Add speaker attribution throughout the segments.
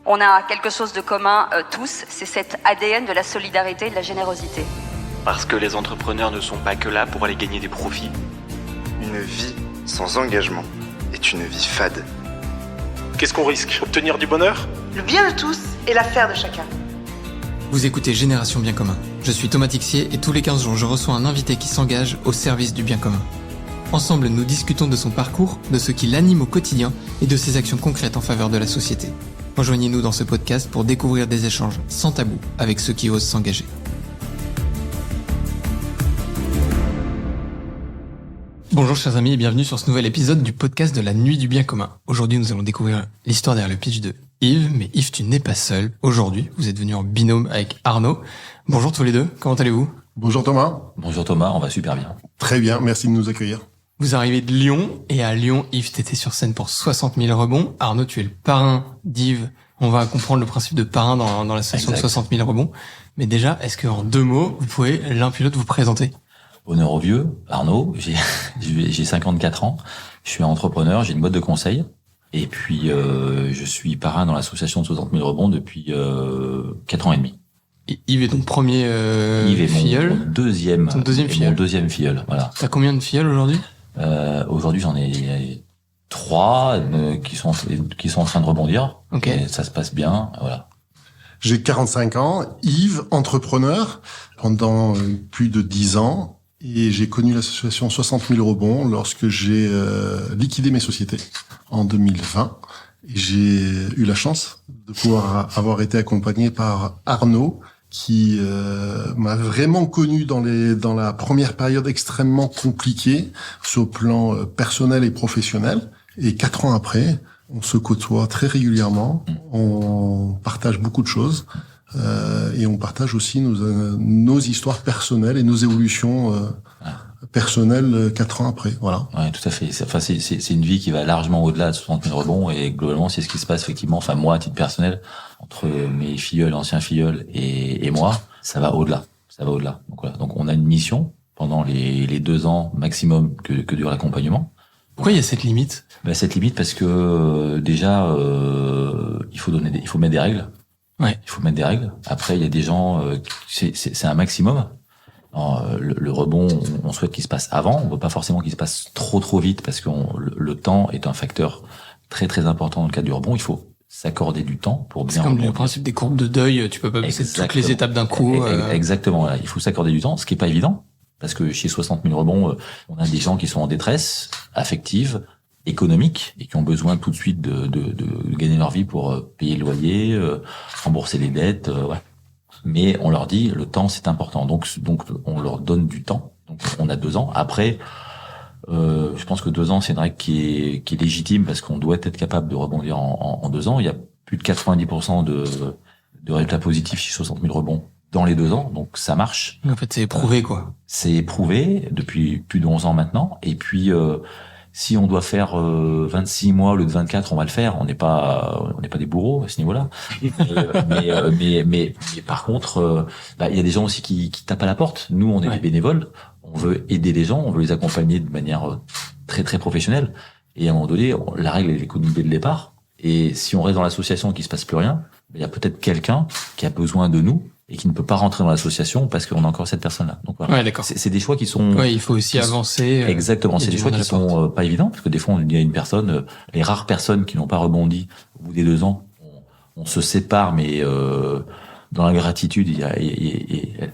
Speaker 1: On a quelque chose de commun tous, c'est cet ADN de la solidarité et de la générosité.
Speaker 2: Parce que les entrepreneurs ne sont pas que là pour aller gagner des profits.
Speaker 3: Une vie sans engagement est une vie fade.
Speaker 4: Qu'est-ce qu'on risque ? Obtenir du bonheur ?
Speaker 5: Le bien de tous et l'affaire de chacun.
Speaker 6: Vous écoutez Génération Bien Commun. Je suis Thomas Tixier et tous les 15 jours, je reçois un invité qui s'engage au service du bien commun. Ensemble, nous discutons de son parcours, de ce qui l'anime au quotidien et de ses actions concrètes en faveur de la société. Rejoignez-nous dans ce podcast pour découvrir des échanges sans tabou avec ceux qui osent s'engager. Bonjour chers amis et bienvenue sur ce nouvel épisode du podcast de la Nuit du Bien Commun. Aujourd'hui, nous allons découvrir l'histoire derrière le pitch de Yves. Mais Yves, tu n'es pas seul. Aujourd'hui, vous êtes venu en binôme avec Arnaud. Bonjour tous les deux, comment allez-vous ?
Speaker 7: Bonjour Thomas.
Speaker 8: Bonjour Thomas, on va super bien.
Speaker 7: Très bien, merci de nous accueillir.
Speaker 6: Vous arrivez de Lyon, et à Lyon, Yves, t'étais sur scène pour 60 000 rebonds. Arnaud, tu es le parrain d'Yves. On va comprendre le principe de parrain dans la session de 60 000 rebonds. Mais déjà, est-ce qu'en 2 mots, vous pouvez l'un puis l'autre vous présenter ?
Speaker 8: Honneur aux vieux, Arnaud, j'ai 54 ans, je suis entrepreneur, j'ai une boîte de conseil, et puis je suis parrain dans l'association de 60 000 rebonds depuis 4 ans et demi.
Speaker 6: Et Yves est ton premier
Speaker 8: Yves est
Speaker 6: filleul.
Speaker 8: Mon deuxième filleul, voilà.
Speaker 6: T'as combien de filleuls aujourd'hui ?
Speaker 8: Aujourd'hui, j'en ai 3 qui sont en train de rebondir.
Speaker 6: Ok.
Speaker 8: Et ça se passe bien, voilà.
Speaker 7: J'ai 45 ans, Yves, entrepreneur, pendant plus de 10 ans. Et j'ai connu l'association 60 000 rebonds lorsque j'ai liquidé mes sociétés en 2020. Et j'ai eu la chance de pouvoir avoir été accompagné par Arnaud, qui m'a vraiment connu dans la première période extrêmement compliquée sur le plan personnel et professionnel. Et 4 ans après, on se côtoie très régulièrement, on partage beaucoup de choses. Et on partage aussi nos histoires personnelles et nos évolutions personnelles 4 ans après. Voilà.
Speaker 8: Ouais, tout à fait. C'est une vie qui va largement au-delà de 60 000 rebonds et globalement, c'est ce qui se passe effectivement. Enfin, moi, à titre personnel, entre mes filleuls, anciens filleuls et moi, ça va au-delà. Donc voilà. Donc on a une mission pendant les 2 ans maximum que dure l'accompagnement.
Speaker 6: Pourquoi il y a cette limite ?
Speaker 8: Cette limite parce que déjà, il faut mettre des règles.
Speaker 6: Ouais.
Speaker 8: Il faut mettre des règles. Après, il y a des gens, c'est un maximum. Alors, le rebond, on souhaite qu'il se passe avant. On veut pas forcément qu'il se passe trop vite parce que le temps est un facteur très très important dans le cadre du rebond. Il faut s'accorder du temps pour bien.
Speaker 6: C'est comme le principe des courbes de deuil. Tu peux pas passer toutes les étapes d'un coup.
Speaker 8: Exactement. Voilà. Il faut s'accorder du temps, ce qui est pas évident parce que chez 60 000 rebonds, on a des gens qui sont en détresse affective, économiques et qui ont besoin tout de suite de gagner leur vie pour payer le loyer, rembourser les dettes, ouais. Mais on leur dit le temps c'est important, donc on leur donne du temps. Donc on a 2 ans. Après, je pense que 2 ans c'est une règle qui est légitime parce qu'on doit être capable de rebondir en 2 ans. Il y a plus de 90% de résultats positifs chez 60 000 rebonds dans les 2 ans, donc ça marche.
Speaker 6: En fait, c'est éprouvé quoi.
Speaker 8: C'est éprouvé depuis plus de 11 ans maintenant. Et puis si on doit faire 26 mois au lieu de 24, on va le faire. On n'est pas des bourreaux à ce niveau-là. mais par contre, il y a des gens aussi qui tapent à la porte. Nous, on est des bénévoles. On veut aider les gens, on veut les accompagner de manière très très professionnelle. Et à un moment donné, la règle elle est connue dès le départ. Et si on reste dans l'association et qu'il se passe plus rien, il y a peut-être quelqu'un qui a besoin de nous et qui ne peut pas rentrer dans l'association parce qu'on a encore cette personne-là. Donc voilà.
Speaker 6: Ouais, d'accord.
Speaker 8: C'est des choix qui sont.
Speaker 6: Ouais, il faut aussi avancer.
Speaker 8: Exactement. C'est des choix qui sont pas évidents parce que des fois il y a une personne, les rares personnes qui n'ont pas rebondi au bout des 2 ans, on se sépare, mais dans la gratitude,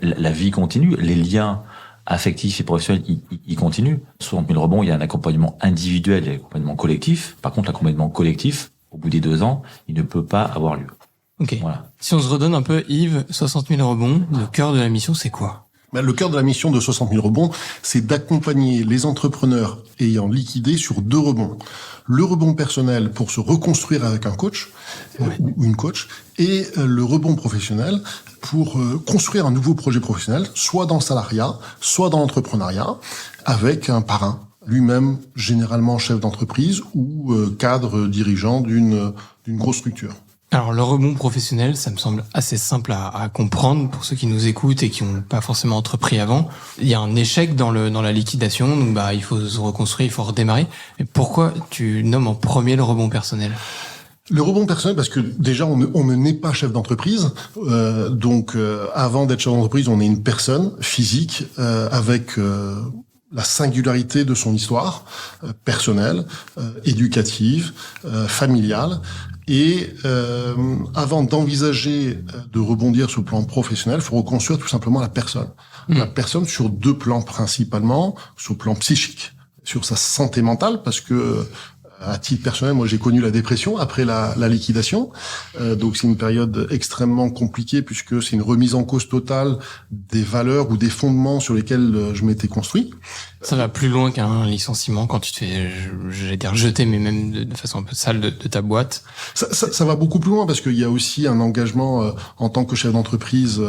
Speaker 8: la vie continue, les liens affectifs et professionnels, ils continuent. 60 000 rebonds, il y a un accompagnement individuel et un accompagnement collectif. Par contre, l'accompagnement collectif, au bout des 2 ans, il ne peut pas avoir lieu.
Speaker 6: Ok.
Speaker 8: Voilà.
Speaker 6: Si on se redonne un peu, Yves, 60 000 rebonds, le cœur de la mission, c'est quoi ?
Speaker 7: Le cœur de la mission de 60 000 rebonds, c'est d'accompagner les entrepreneurs ayant liquidé sur 2 rebonds. Le rebond personnel pour se reconstruire avec un coach ou une coach, et le rebond professionnel pour construire un nouveau projet professionnel, soit dans le salariat, soit dans l'entrepreneuriat, avec un parrain, lui-même généralement chef d'entreprise ou cadre dirigeant d'une grosse structure.
Speaker 6: Alors le rebond professionnel, ça me semble assez simple à comprendre pour ceux qui nous écoutent et qui n'ont pas forcément entrepris avant. Il y a un échec dans la liquidation, donc il faut se reconstruire, il faut redémarrer. Mais pourquoi tu nommes en premier le rebond personnel ?
Speaker 7: Le rebond personnel, parce que déjà on ne naît pas chef d'entreprise, donc avant d'être chef d'entreprise, on est une personne physique avec la singularité de son histoire personnelle, éducative, familiale. Et avant d'envisager de rebondir sur le plan professionnel, il faut reconstruire tout simplement la personne. La personne sur 2 plans principalement, sur le plan psychique, sur sa santé mentale, parce que à titre personnel, moi j'ai connu la dépression après la liquidation, donc c'est une période extrêmement compliquée puisque c'est une remise en cause totale des valeurs ou des fondements sur lesquels je m'étais construit.
Speaker 6: Ça va plus loin qu'un licenciement quand tu te fais, j'allais dire jeter, mais même de façon un peu sale de ta boîte.
Speaker 7: Ça va beaucoup plus loin parce qu'il y a aussi un engagement en tant que chef d'entreprise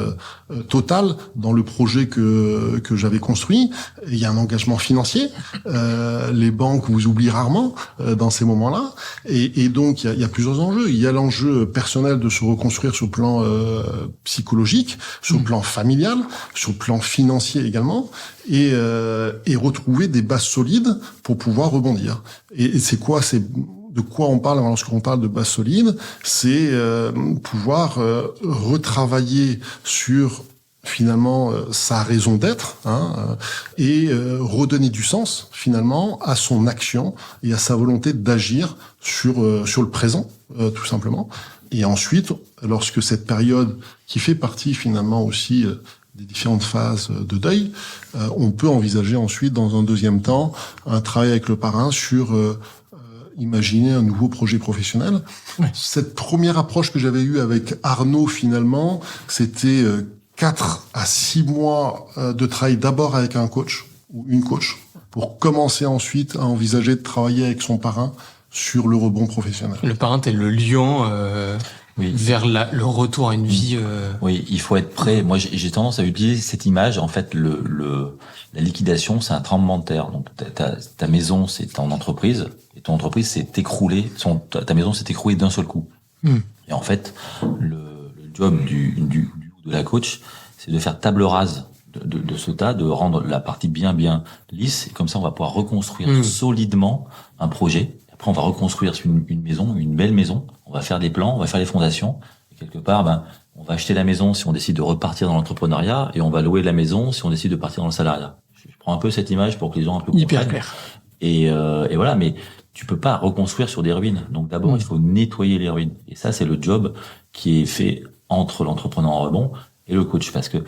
Speaker 7: total dans le projet que j'avais construit. Il y a un engagement financier. Les banques vous oublient rarement dans ces moments-là. Et donc il y a plusieurs enjeux. Il y a l'enjeu personnel de se reconstruire sur le plan psychologique, sur le plan familial, sur le plan financier également. Et retrouver des bases solides pour pouvoir rebondir. Et c'est de quoi on parle lorsqu'on parle de bases solides? C'est pouvoir retravailler sur finalement sa raison d'être, et redonner du sens finalement à son action et à sa volonté d'agir sur le présent, tout simplement. Et ensuite, lorsque cette période qui fait partie finalement aussi des différentes phases de deuil, on peut envisager ensuite, dans un deuxième temps, un travail avec le parrain sur imaginer un nouveau projet professionnel. Ouais. Cette première approche que j'avais eue avec Arnaud, finalement, c'était 4 à 6 mois de travail d'abord avec un coach ou une coach, pour commencer ensuite à envisager de travailler avec son parrain sur le rebond professionnel.
Speaker 6: Le parrain, t'es le lion vers le retour à une vie...
Speaker 8: Oui, il faut être prêt. Moi, j'ai tendance à utiliser cette image. En fait, la liquidation, c'est un tremblement de terre. Donc, ta maison, c'est ton entreprise, et ton entreprise s'est écroulée. Ta maison s'est écroulée d'un seul coup. Et en fait, le job de la coach, c'est de faire table rase de ce tas, de rendre la partie bien lisse. Et comme ça, on va pouvoir reconstruire solidement un projet. Après, on va reconstruire une maison, une belle maison. On va faire des plans, on va faire les fondations. Et quelque part, on va acheter la maison si on décide de repartir dans l'entrepreneuriat, et on va louer la maison si on décide de partir dans le salariat. Je prends un peu cette image pour que les gens un peu comprennent.
Speaker 6: Hyper clair.
Speaker 8: Et voilà, mais tu peux pas reconstruire sur des ruines. Donc d'abord, il faut nettoyer les ruines. Et ça, c'est le job qui est fait entre l'entrepreneur en rebond et le coach. Parce que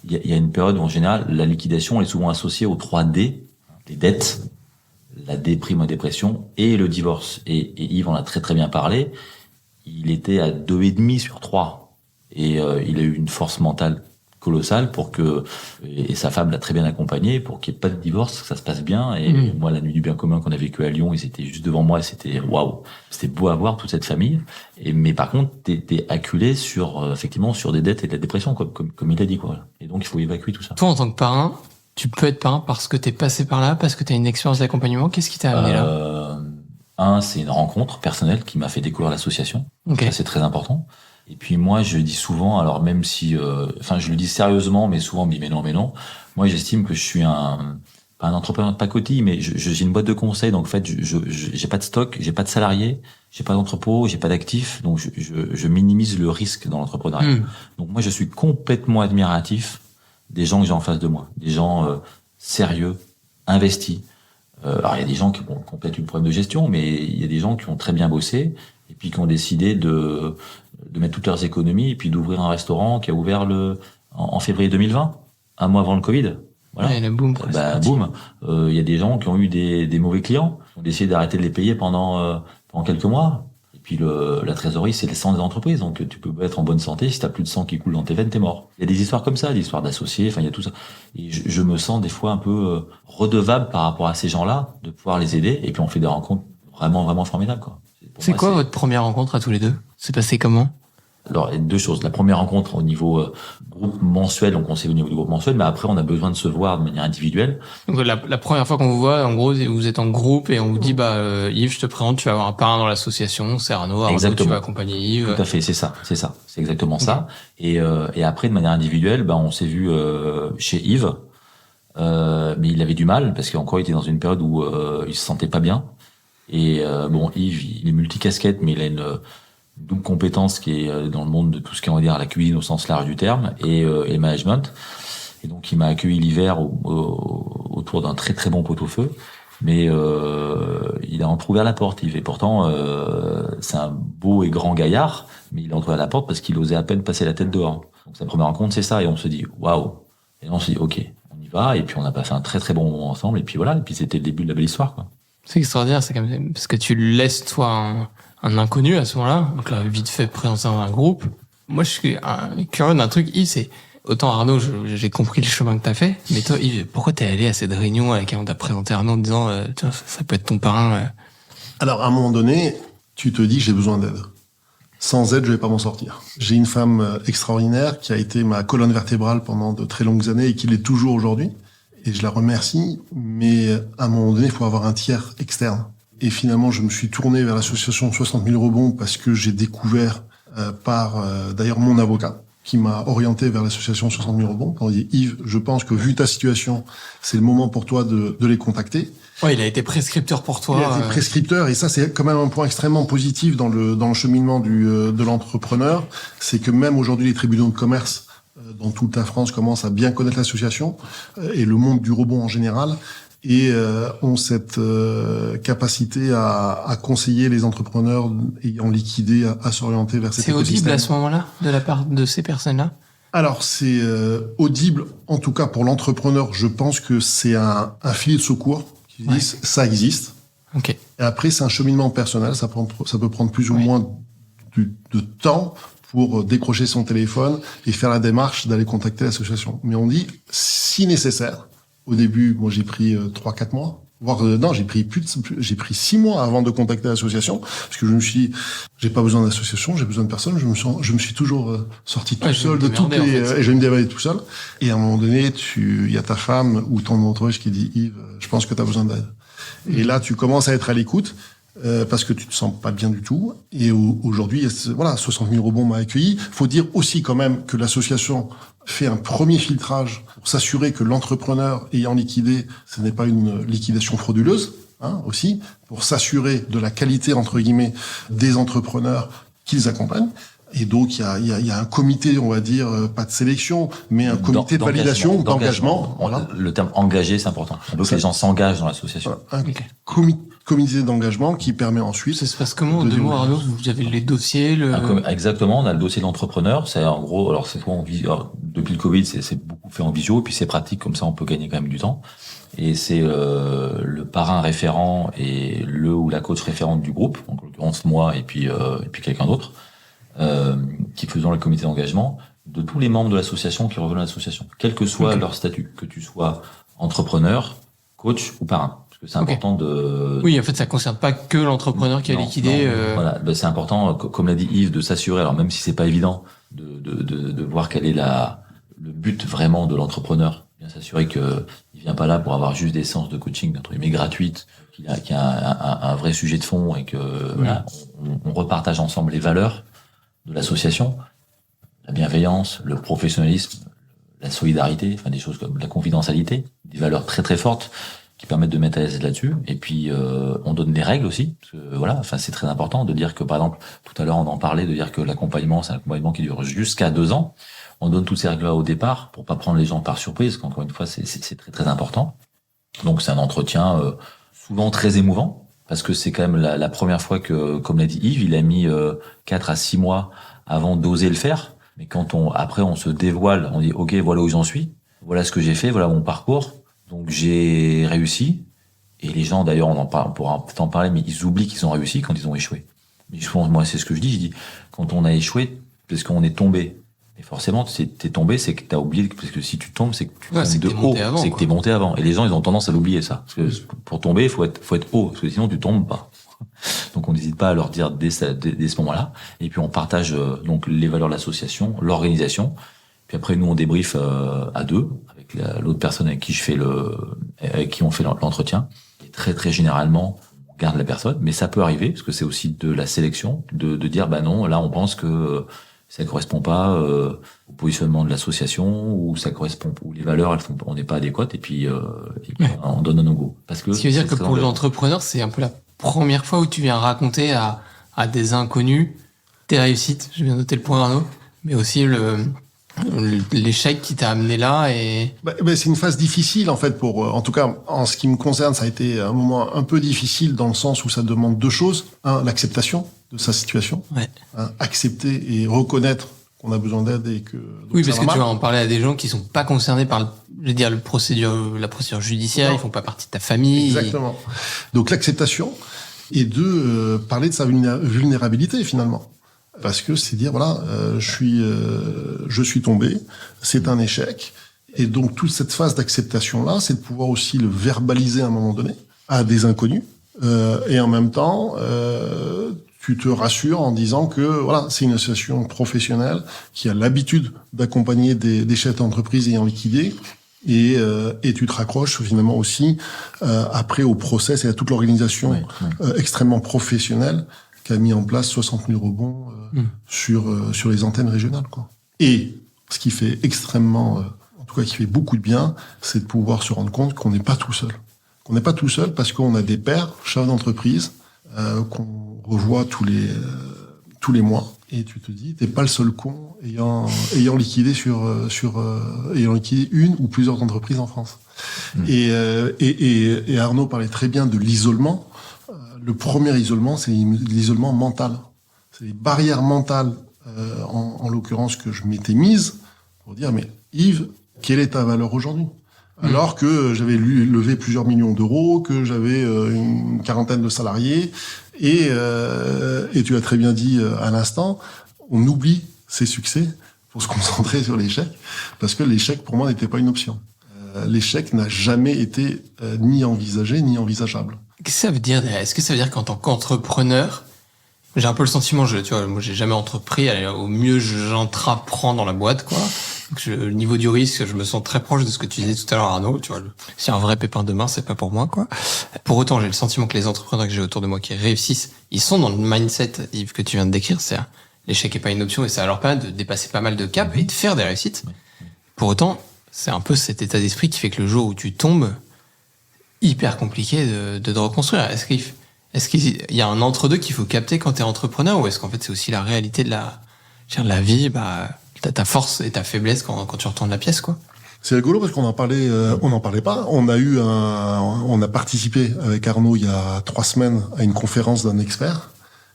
Speaker 8: il y a une période où, en général, la liquidation est souvent associée aux 3D, les dettes, la déprime ou dépression et le divorce. Et Yves en a très très bien parlé. Il était à 2,5 sur 3. Et il a eu une force mentale colossale pour que, et sa femme l'a très bien accompagné pour qu'il n'y ait pas de divorce, que ça se passe bien. Et moi, la nuit du bien commun qu'on a vécu à Lyon, ils étaient juste devant moi, et c'était waouh. C'était beau à voir toute cette famille. Mais par contre, t'es acculé effectivement sur des dettes et de la dépression, comme il a dit, quoi. Et donc, il faut évacuer tout ça.
Speaker 6: Toi, en tant que parrain, tu peux être parrain parce que t'es passé par là, parce que t'as une expérience d'accompagnement. Qu'est-ce qui t'a amené là?
Speaker 8: C'est une rencontre personnelle qui m'a fait découvrir l'association.
Speaker 6: Okay.
Speaker 8: Ça, c'est très important. Et puis moi, je dis souvent, alors même si, je le dis sérieusement, mais souvent on me dit mais non. Moi, j'estime que je suis pas un entrepreneur de pacotille, mais j'ai une boîte de conseil. Donc en fait, j'ai pas de stock, j'ai pas de salariés, j'ai pas d'entrepôt, j'ai pas d'actifs. Donc je minimise le risque dans l'entrepreneuriat. Donc moi, je suis complètement admiratif des gens que j'ai en face de moi, des gens sérieux, investis. Alors il y a des gens qui ont peut-être eu un problème de gestion, mais il y a des gens qui ont très bien bossé et puis qui ont décidé de mettre toutes leurs économies et puis d'ouvrir un restaurant qui a ouvert en février 2020, un mois avant le Covid. Voilà.
Speaker 6: Ouais, boom.
Speaker 8: Boom. Il y a des gens qui ont eu des mauvais clients, qui ont décidé d'arrêter de les payer pendant quelques mois. Et puis la trésorerie, c'est le sang des entreprises. Donc tu peux être en bonne santé, si t'as plus de sang qui coule dans tes veines, t'es mort. Il y a des histoires comme ça, des histoires d'associés, il y a tout ça. Et je me sens des fois un peu redevable par rapport à ces gens-là, de pouvoir les aider. Et puis on fait des rencontres vraiment formidables, quoi.
Speaker 6: C'est quoi votre première rencontre à tous les deux? C'est passé comment?
Speaker 8: Alors, il y a 2 choses. La première rencontre au niveau groupe mensuel, donc on s'est vu au niveau du groupe mensuel, mais après on a besoin de se voir de manière individuelle. Donc
Speaker 6: la première fois qu'on vous voit, en gros, vous êtes en groupe et on vous dit Yves, je te présente, tu vas avoir un parrain dans l'association, c'est Arnaud, tu vas accompagner Yves.
Speaker 8: Tout à fait, c'est ça, c'est exactement ça. Et après, de manière individuelle, on s'est vu chez Yves, mais il avait du mal parce qu'encore il était dans une période où il se sentait pas bien. Et bon, Yves, il est multicasquette, mais il a une double compétence qui est dans le monde de tout ce qui est, on va dire, la cuisine au sens large du terme et le management. Et donc, il m'a accueilli l'hiver autour d'un très très bon pot-au-feu. Mais il a entrouvert la porte, Yves. Et pourtant, c'est un beau et grand gaillard, mais il a entrouvert la porte parce qu'il osait à peine passer la tête dehors. Donc, sa première rencontre, c'est ça. Et on se dit, waouh. Et là, on se dit, ok, on y va. Et puis, on a passé un très très bon moment ensemble. Et puis voilà. Et puis, c'était le début de la belle histoire, quoi.
Speaker 6: C'est extraordinaire, c'est quand même, parce que tu laisses, toi, un inconnu à ce moment-là. Donc là, vite fait présenter un groupe. Moi, je suis curieux d'un truc, Yves, c'est, autant Arnaud, j'ai compris le chemin que t'as fait, mais toi, Yves, pourquoi t'es allé à cette réunion avec laquelle on t'a présenté Arnaud en disant, tiens, ça peut être ton parrain.
Speaker 7: Alors, à un moment donné, tu te dis, j'ai besoin d'aide. Sans aide, je vais pas m'en sortir. J'ai une femme extraordinaire qui a été ma colonne vertébrale pendant de très longues années et qui l'est toujours aujourd'hui. Et je la remercie, mais à un moment donné, il faut avoir un tiers externe. Et finalement, je me suis tourné vers l'association 60 000 rebonds parce que j'ai découvert par d'ailleurs mon avocat qui m'a orienté vers l'association 60 000 rebonds. On dit, Yves, je pense que vu ta situation, c'est le moment pour toi de les contacter.
Speaker 6: Ouais, il a été prescripteur pour toi.
Speaker 7: Il a été prescripteur, et ça, c'est quand même un point extrêmement positif dans le cheminement de l'entrepreneur. C'est que même aujourd'hui, les tribunaux de commerce dans toute la France commencent à bien connaître l'association et le monde du rebond en général, et ont cette capacité à conseiller les entrepreneurs ayant liquidé à s'orienter vers cet écosystème.
Speaker 6: C'est audible à ce moment-là, de la part de ces personnes-là?
Speaker 7: Alors, c'est audible, en tout cas pour l'entrepreneur, je pense que c'est un filet de secours qui disent ça existe.
Speaker 6: Ok.
Speaker 7: Et après, c'est un cheminement personnel, ça peut prendre plus ou moins de temps pour décrocher son téléphone et faire la démarche d'aller contacter l'association. Mais on dit, si nécessaire, au début, moi j'ai pris 3-4 mois, voire non, j'ai pris 6 mois avant de contacter l'association, parce que j'ai pas besoin d'association, j'ai besoin de personne, je me suis toujours sorti tout seul de toutes et je vais me démerder tout seul. Et à un moment donné, il y a ta femme ou ton entourage qui dit, Yves, je pense que tu as besoin d'aide. Et là, tu commences à être à l'écoute, parce que tu te sens pas bien du tout. Et aujourd'hui, voilà, 60 000 rebonds m'a accueilli. Faut dire aussi quand même que l'association fait un premier filtrage pour s'assurer que l'entrepreneur ayant liquidé, ce n'est pas une liquidation frauduleuse, aussi, pour s'assurer de la qualité, entre guillemets, des entrepreneurs qu'ils accompagnent. Et donc, il y a un comité, on va dire, pas de sélection, mais un comité de validation, d'engagement. Voilà.
Speaker 8: Le terme engagé, c'est important. On veut que les gens s'engagent dans l'association.
Speaker 7: Voilà. Comité d'engagement qui permet ensuite...
Speaker 6: Ça se passe comment, de mots, Arnaud? Vous avez les dossiers,
Speaker 8: Exactement, on a le dossier de l'entrepreneur. C'est en gros, alors c'est soit depuis le Covid, c'est beaucoup fait en visio, et puis c'est pratique, comme ça on peut gagner quand même du temps. Et c'est le parrain référent et le ou la coach référente du groupe, donc en l'occurrence moi et puis quelqu'un d'autre, qui faisons le comité d'engagement de tous les membres de l'association qui rejoignent l'association, quel que soit leur statut, que tu sois entrepreneur, coach ou parrain. Parce que c'est important de...
Speaker 6: Oui, en fait, ça concerne pas que l'entrepreneur qui a liquidé.
Speaker 8: Voilà, c'est important, comme l'a dit Yves, de s'assurer, alors même si c'est pas évident, de voir quel est le but vraiment de l'entrepreneur. Bien s'assurer que il vient pas là pour avoir juste des séances de coaching, entre guillemets, gratuites, qu'il y a un vrai sujet de fond et que voilà, on repartage ensemble les valeurs de l'association, la bienveillance, le professionnalisme, la solidarité, enfin des choses comme la confidentialité, des valeurs très très fortes qui permettent de mettre à l'aise là-dessus. Et puis on donne des règles aussi, parce que voilà, enfin c'est très important de dire que par exemple tout à l'heure on en parlait, de dire que l'accompagnement c'est un accompagnement qui dure jusqu'à 2 ans. On donne toutes ces règles-là au départ pour pas prendre les gens par surprise, qu'encore une fois c'est très très important. Donc c'est un entretien souvent très émouvant, parce que c'est quand même la première fois que, comme l'a dit Yves, il a mis 4 à 6 mois avant d'oser le faire. Mais quand après on se dévoile, on dit ok, voilà où j'en suis, voilà ce que j'ai fait, voilà mon parcours. Donc j'ai réussi. Et les gens d'ailleurs, on pourra peut-être en parler, mais ils oublient qu'ils ont réussi quand ils ont échoué. Mais je pense, moi c'est ce que je dis quand on a échoué, parce qu'on est tombé. Et forcément, t'es tombé, c'est que t'as oublié, parce que si tu tombes, c'est que tu tombes de haut, c'est que t'es monté avant. Et les gens, ils ont tendance à l'oublier, ça. Parce que pour tomber, il faut être haut, parce que sinon tu tombes pas. Donc on n'hésite pas à leur dire dès ce moment-là. Et puis on partage donc les valeurs de l'association, l'organisation. Puis après nous on débriefe à 2 avec l'autre personne avec qui on fait l'entretien. Et très très généralement on garde la personne, mais ça peut arriver parce que c'est aussi de la sélection, de dire bah non, là on pense que ça correspond pas au positionnement de l'association, ou ça correspond, ou les valeurs on n'est pas adéquates, et puis on donne un no-go. Parce que
Speaker 6: ce qui veut dire que pour l'entrepreneur, c'est un peu la première fois où tu viens raconter à des inconnus tes réussites. J'ai bien noté le point, Arnaud, mais aussi l'échec qui t'a amené là et...
Speaker 7: C'est une phase difficile, en fait, en tout cas, en ce qui me concerne, ça a été un moment un peu difficile dans le sens où ça demande deux choses. Un, l'acceptation de sa situation.
Speaker 6: Ouais.
Speaker 7: Accepter et reconnaître qu'on a besoin d'aide et que...
Speaker 6: Oui, parce que tu vas en parler à des gens qui sont pas concernés par la procédure judiciaire,
Speaker 7: Non.
Speaker 6: Ils font pas partie de ta famille.
Speaker 7: Exactement. Donc l'acceptation et deux, parler de sa vulnérabilité finalement. Parce que c'est dire voilà, je suis tombé, c'est un échec. Et donc toute cette phase d'acceptation là, c'est de pouvoir aussi le verbaliser à un moment donné à des inconnus. Et en même temps, tu te rassures en disant que voilà, c'est une association professionnelle qui a l'habitude d'accompagner des chefs d'entreprise ayant liquidé. Et tu te raccroches finalement aussi après au process et à toute l'organisation extrêmement professionnelle qui a mis en place 60 000 rebonds sur les antennes régionales, quoi. Et ce qui fait extrêmement, en tout cas qui fait beaucoup de bien, c'est de pouvoir se rendre compte qu'on n'est pas tout seul. Qu'on n'est pas tout seul parce qu'on a des pairs, chefs d'entreprise, qu'on revoit tous les mois. Et tu te dis, t'es pas le seul con ayant liquidé ayant liquidé une ou plusieurs entreprises en France. Et Arnaud parlait très bien de l'isolement. Le premier isolement, c'est l'isolement mental. C'est les barrières mentales, en l'occurrence, que je m'étais mise pour dire, mais Yves, quelle est ta valeur aujourd'hui? Alors que j'avais levé plusieurs millions d'euros, que j'avais une quarantaine de salariés, et tu as très bien dit à l'instant, on oublie ses succès pour se concentrer sur l'échec, parce que l'échec pour moi n'était pas une option. L'échec n'a jamais été ni envisagé ni envisageable.
Speaker 6: Qu'est-ce que ça veut dire? Est-ce que ça veut dire qu'en tant qu'entrepreneur, j'ai un peu le sentiment, moi j'ai jamais entrepris, au mieux j'entreprends dans la boîte, quoi. Donc, le niveau du risque, je me sens très proche de ce que tu disais tout à l'heure, Arnaud. Tu vois, si un vrai pépin demain, c'est pas pour moi, quoi. Pour autant, j'ai le sentiment que les entrepreneurs que j'ai autour de moi qui réussissent, ils sont dans le mindset, Yves, que tu viens de décrire. C'est l'échec est pas une option et ça leur permet de dépasser pas mal de caps et de faire des réussites. Pour autant, c'est un peu cet état d'esprit qui fait que le jour où tu tombes, hyper compliqué de te reconstruire. Est-ce qu'il y a un entre-deux qu'il faut capter quand t'es entrepreneur, ou est-ce qu'en fait c'est aussi la réalité de la vie, t'as ta force et ta faiblesse quand tu retournes la pièce, quoi?
Speaker 7: C'est rigolo parce qu'on en parlait pas. On a participé avec Arnaud il y a 3 semaines à une conférence d'un expert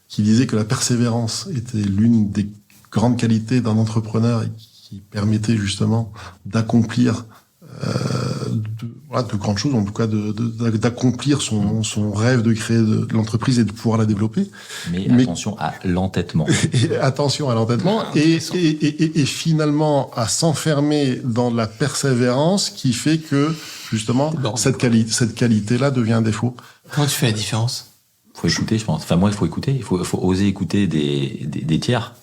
Speaker 7: qui disait que la persévérance était l'une des grandes qualités d'un entrepreneur et qui permettait justement d'accomplir de grandes choses, en tout cas d'accomplir son rêve de créer de l'entreprise et de pouvoir la développer.
Speaker 8: Mais attention à l'entêtement.
Speaker 7: Et attention à l'entêtement et finalement à s'enfermer dans la persévérance qui fait que justement cette qualité-là devient un défaut.
Speaker 6: Comment tu fais la différence?
Speaker 8: Faut écouter, je pense. Enfin, moi, il faut écouter. Il faut oser écouter des tiers.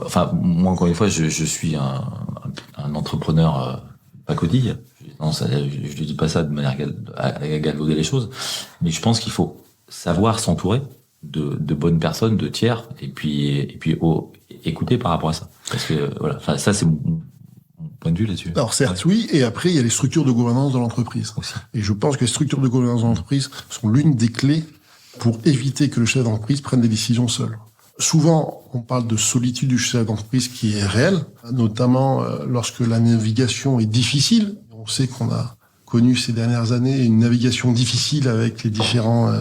Speaker 8: Enfin, moi, encore une fois, je suis un entrepreneur pas codille. Non, je ne dis pas ça de manière à galvauder les choses, mais je pense qu'il faut savoir s'entourer de bonnes personnes, de tiers, et puis écouter par rapport à ça. Parce que voilà, enfin, ça c'est mon point de vue là-dessus.
Speaker 7: Alors certes, oui, et après il y a les structures de gouvernance de l'entreprise.
Speaker 8: Aussi.
Speaker 7: Et je pense que les structures de gouvernance de l'entreprise sont l'une des clés pour éviter que le chef d'entreprise prenne des décisions seul. Souvent, on parle de solitude du chef d'entreprise qui est réelle, notamment lorsque la navigation est difficile. On sait qu'on a connu ces dernières années une navigation difficile avec les différents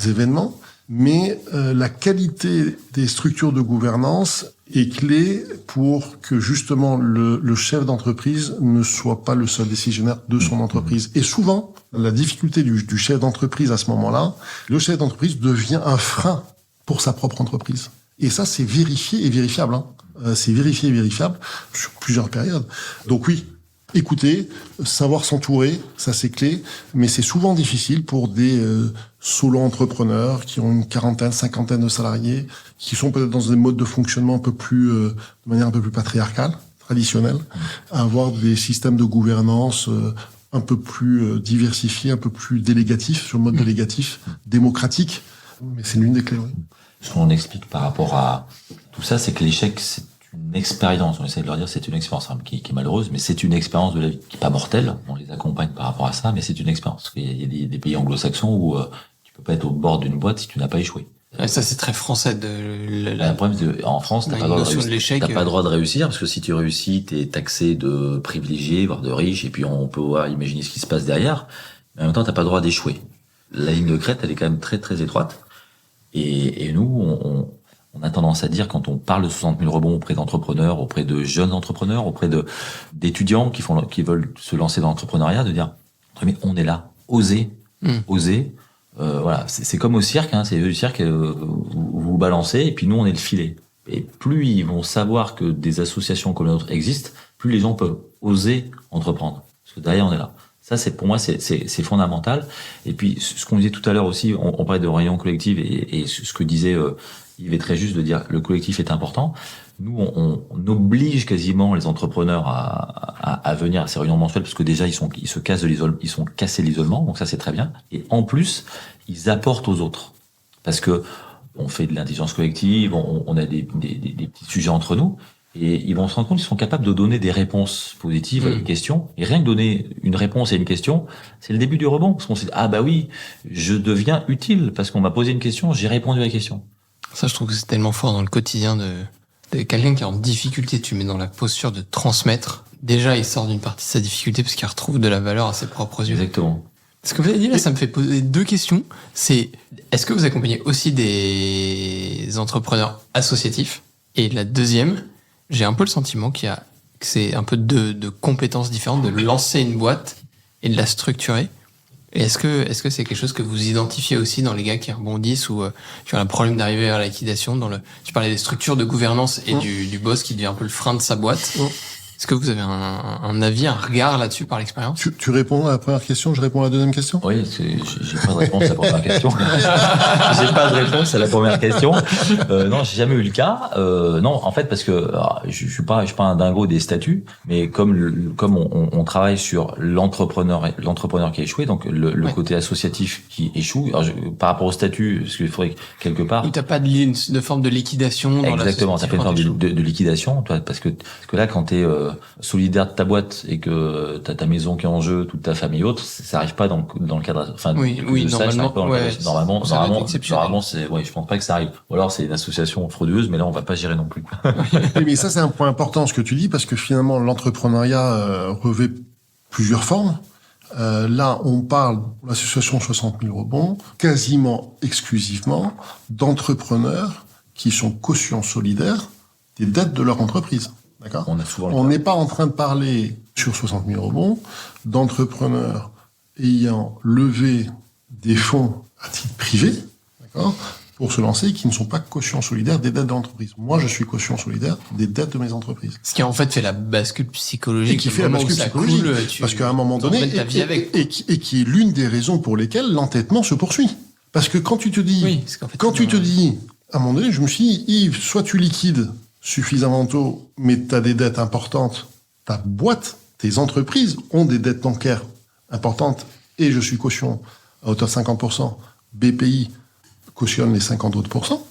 Speaker 7: événements, mais la qualité des structures de gouvernance est clé pour que justement le chef d'entreprise ne soit pas le seul décisionnaire de son entreprise. Et souvent, la difficulté du chef d'entreprise à ce moment-là, le chef d'entreprise devient un frein pour sa propre entreprise. Et ça, c'est vérifié et vérifiable. C'est vérifié et vérifiable sur plusieurs périodes. Donc oui, écouter, savoir s'entourer, ça c'est clé, mais c'est souvent difficile pour des solo-entrepreneurs qui ont une quarantaine, cinquantaine de salariés, qui sont peut-être dans des modes de fonctionnement un peu plus, de manière un peu plus patriarcale, traditionnelle, à avoir des systèmes de gouvernance un peu plus diversifiés, un peu plus délégatifs, sur le mode délégatif, démocratique. Mais c'est l'une des clés, oui.
Speaker 8: Ce qu'on explique par rapport à tout ça, c'est que l'échec, c'est une expérience. On essaie de leur dire, c'est une expérience qui est malheureuse, mais c'est une expérience de la vie qui est pas mortelle. On les accompagne par rapport à ça, mais c'est une expérience. Il y a des pays anglo-saxons où tu peux pas être au bord d'une boîte si tu n'as pas échoué.
Speaker 6: Ouais, ça, c'est très français
Speaker 8: Le problème, en France, t'as pas le droit de réussir. T'as pas le droit de réussir parce que si tu réussis, t'es taxé de privilégié, voire de riche, et puis on peut imaginer ce qui se passe derrière. Mais en même temps, t'as pas le droit d'échouer. La ligne de crête, elle est quand même très très étroite. Et nous, on a tendance à dire, quand on parle de 60 000 rebonds auprès d'entrepreneurs, auprès de jeunes entrepreneurs, auprès d'étudiants qui veulent se lancer dans l'entrepreneuriat, de dire, mais on est là, osez. Voilà, c'est comme au cirque, hein, c'est le cirque, vous vous balancez, et puis nous, on est le filet. Et plus ils vont savoir que des associations comme la nôtre existent, plus les gens peuvent oser entreprendre. Parce que derrière, on est là. Ça, pour moi, c'est fondamental. Et puis, ce qu'on disait tout à l'heure aussi, on parlait de réunion collective, et ce que disait Yves est très juste de dire le collectif est important. Nous, on oblige quasiment les entrepreneurs à venir à ces réunions mensuelles, parce que déjà, ils sont cassés l'isolement, donc ça, c'est très bien. Et en plus, ils apportent aux autres. Parce que on fait de l'intelligence collective, on a des petits sujets entre nous, et ils vont se rendre compte qu'ils sont capables de donner des réponses positives à une question. Et rien que donner une réponse à une question, c'est le début du rebond. Parce qu'on se dit, ah bah oui, je deviens utile, parce qu'on m'a posé une question, j'ai répondu à la question.
Speaker 6: Ça, je trouve que c'est tellement fort dans le quotidien de quelqu'un qui est en difficulté. Tu mets dans la posture de transmettre. Déjà, il sort d'une partie de sa difficulté parce qu'il retrouve de la valeur à ses propres yeux.
Speaker 8: Exactement.
Speaker 6: Ce que vous avez dit là, ça me fait poser deux questions. C'est, est-ce que vous accompagnez aussi des entrepreneurs associatifs? Et la deuxième, j'ai un peu le sentiment que c'est un peu de compétences différentes de lancer une boîte et de la structurer. Et est-ce que c'est quelque chose que vous identifiez aussi dans les gars qui rebondissent ou qui ont un problème d'arriver à la liquidation tu parlais des structures de gouvernance et du boss qui devient un peu le frein de sa boîte. Est-ce que vous avez un avis, un regard là-dessus par l'expérience?
Speaker 7: Tu réponds à la première question, je réponds à la deuxième question?
Speaker 8: Oui, j'ai pas de réponse à la première question. J'ai pas de réponse à la première question. Non, j'ai jamais eu le cas. Non, en fait, parce que je suis pas un dingo des statuts, mais comme on travaille sur l'entrepreneur qui a échoué, donc le côté associatif qui échoue. Alors, par rapport au statut, parce qu'il faudrait quelque part.
Speaker 6: Où t'as pas de forme de liquidation.
Speaker 8: Exactement, ça fait une forme de liquidation, toi, parce que là, quand t'es solidaire de ta boîte et que t'as ta maison qui est en jeu, toute ta famille et autres, ça arrive pas dans le cadre, enfin, normalement, c'est, je pense pas que ça arrive. Ou alors c'est une association frauduleuse, mais là, on va pas gérer non plus.
Speaker 7: Mais ça, c'est un point important, ce que tu dis, parce que finalement, l'entrepreneuriat revêt plusieurs formes. Là, on parle, pour l'association 60 000 rebonds, quasiment exclusivement d'entrepreneurs qui sont cautions solidaires des dettes de leur entreprise. D'accord. On n'est pas en train de parler sur 60 000 rebonds d'entrepreneurs ayant levé des fonds à titre privé, d'accord, pour se lancer, qui ne sont pas cautions solidaires des dettes de l'entreprise. Moi, je suis caution solidaire des dettes de mes entreprises.
Speaker 6: Ce qui en fait fait la bascule psychologique.
Speaker 7: Et qui fait la bascule psychologique, parce qu'à un moment donné, et qui est l'une des raisons pour lesquelles l'entêtement se poursuit. Parce que quand tu te dis, à un moment donné, je me suis dit, Yves, soit tu liquides suffisamment tôt, mais tu as des dettes importantes, ta boîte, tes entreprises ont des dettes bancaires importantes, et je suis caution à hauteur de 50%, BPI cautionne les 50 autres %.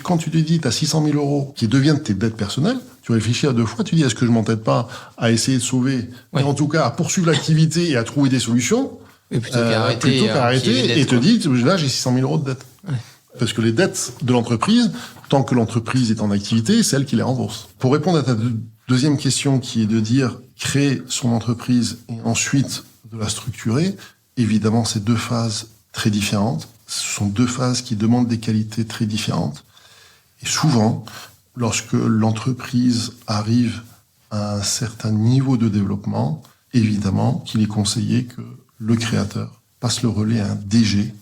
Speaker 7: Quand tu te dis, tu as 600 000 euros qui deviennent tes dettes personnelles, tu réfléchis à deux fois, tu dis, est-ce que je m'entête pas à essayer de sauver, et en tout cas à poursuivre l'activité et à trouver des solutions, plutôt qu'à arrêter et te dis, là j'ai 600 000 euros de dettes. Ouais. Parce que les dettes de l'entreprise, tant que l'entreprise est en activité, c'est elle qui les rembourse. Pour répondre à ta deuxième question, qui est de dire créer son entreprise et ensuite de la structurer, évidemment, c'est deux phases très différentes. Ce sont deux phases qui demandent des qualités très différentes. Et souvent, lorsque l'entreprise arrive à un certain niveau de développement, évidemment qu'il est conseillé que le créateur passe le relais à un DG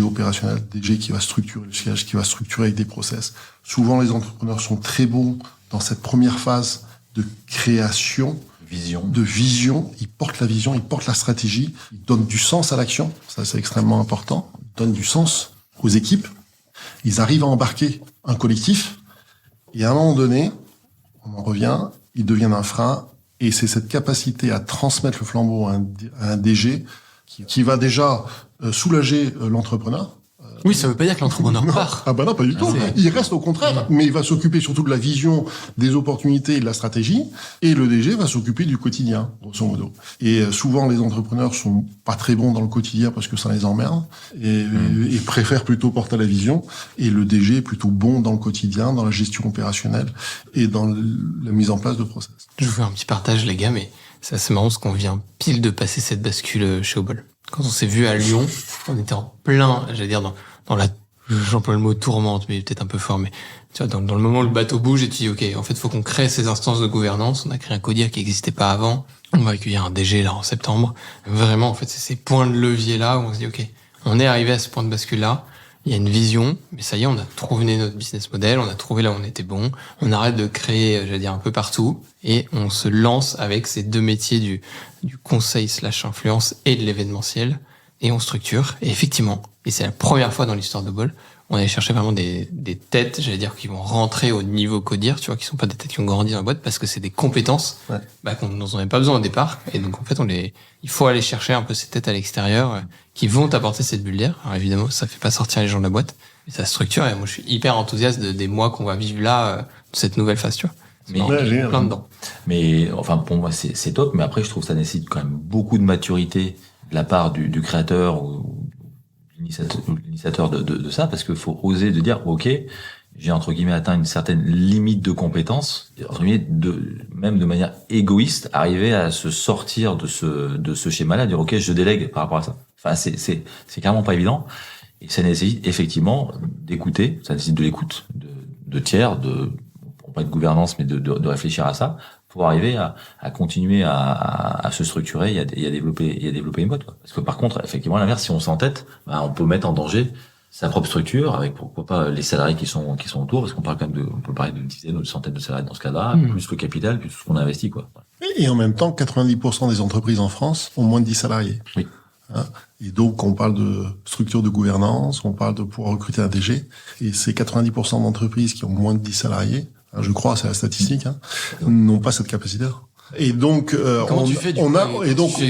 Speaker 7: opérationnel, DG qui va structurer le siège, qui va structurer avec des process. Souvent, les entrepreneurs sont très bons dans cette première phase de création, de vision. Ils portent la vision, ils portent la stratégie, ils donnent du sens à l'action. Ça, c'est extrêmement important. Ils donnent du sens aux équipes. Ils arrivent à embarquer un collectif. Et à un moment donné, on en revient, ils deviennent un frein. Et c'est cette capacité à transmettre le flambeau à un DG qui va déjà soulager l'entrepreneur,
Speaker 6: Oui, ça veut pas dire que l'entrepreneur part.
Speaker 7: Ah bah non, pas du tout. Il reste au contraire, mais il va s'occuper surtout de la vision, des opportunités et de la stratégie, et le DG va s'occuper du quotidien, grosso modo. Et souvent, les entrepreneurs sont pas très bons dans le quotidien parce que ça les emmerde, et préfèrent plutôt porter la vision, et le DG est plutôt bon dans le quotidien, dans la gestion opérationnelle, et dans la mise en place de process.
Speaker 6: Je vous fais un petit partage, les gars, mais c'est assez marrant parce qu'on vient pile de passer cette bascule chez Obol. Quand on s'est vu à Lyon, on était en plein, j'allais dire, dans la, j'emploie le mot tourmente, mais peut-être un peu fort, mais tu vois, dans le moment où le bateau bouge, et tu dis, ok, en fait, faut qu'on crée ces instances de gouvernance. On a créé un CODIR qui n'existait pas avant. On va accueillir un DG, là, en septembre. Vraiment, en fait, c'est ces points de levier-là où on se dit, ok, on est arrivé à ce point de bascule-là. Il y a une vision, mais ça y est, on a trouvé notre business model, on a trouvé là où on était bon. On arrête de créer, j'allais dire, un peu partout, et on se lance avec ces deux métiers du conseil / influence et de l'événementiel, et on structure. Et effectivement, et c'est la première fois dans l'histoire de Bol, on allait chercher vraiment des têtes, j'allais dire, qui vont rentrer au niveau CODIR, tu vois, qui sont pas des têtes qui ont grandi dans la boîte, parce que c'est des compétences, dont on n'avait pas besoin au départ. Et donc, en fait, il faut aller chercher un peu ces têtes à l'extérieur, qui vont t'apporter cette bulle d'air. Alors, évidemment, ça fait pas sortir les gens de la boîte, mais ça structure. Et moi, je suis hyper enthousiaste des mois qu'on va vivre là, de cette nouvelle phase, tu vois.
Speaker 8: Mais
Speaker 6: plein dedans.
Speaker 8: Mais, enfin, pour moi, c'est top, mais après, je trouve que ça nécessite quand même beaucoup de maturité de la part du créateur ou l'initiateur de ça, parce qu'il faut oser de dire, ok, j'ai entre guillemets atteint une certaine limite de compétence, entre guillemets, même de manière égoïste, arriver à se sortir de ce schéma-là, dire ok, je délègue par rapport à ça. Enfin, c'est carrément pas évident, et ça nécessite effectivement d'écouter, ça nécessite de l'écoute de tiers, pour pas de gouvernance, mais de réfléchir à ça, pour arriver à continuer à se structurer et à développer une boîte, quoi. Parce que par contre, effectivement, à l'inverse, si on s'entête, on peut mettre en danger sa propre structure, avec pourquoi pas les salariés qui sont autour, parce qu'on parle quand même on peut parler de dizaines ou de centaines de salariés dans ce cas-là, plus le capital, plus tout ce qu'on a investi, quoi.
Speaker 7: Et en même temps, 90% des entreprises en France ont moins de 10 salariés.
Speaker 8: Oui.
Speaker 7: Et donc, on parle de structure de gouvernance, on parle de pouvoir recruter un DG, et ces 90% d'entreprises qui ont moins de 10 salariés, je crois, c'est la statistique, n'ont pas cette capacité-là. Et donc,
Speaker 6: comment tu fais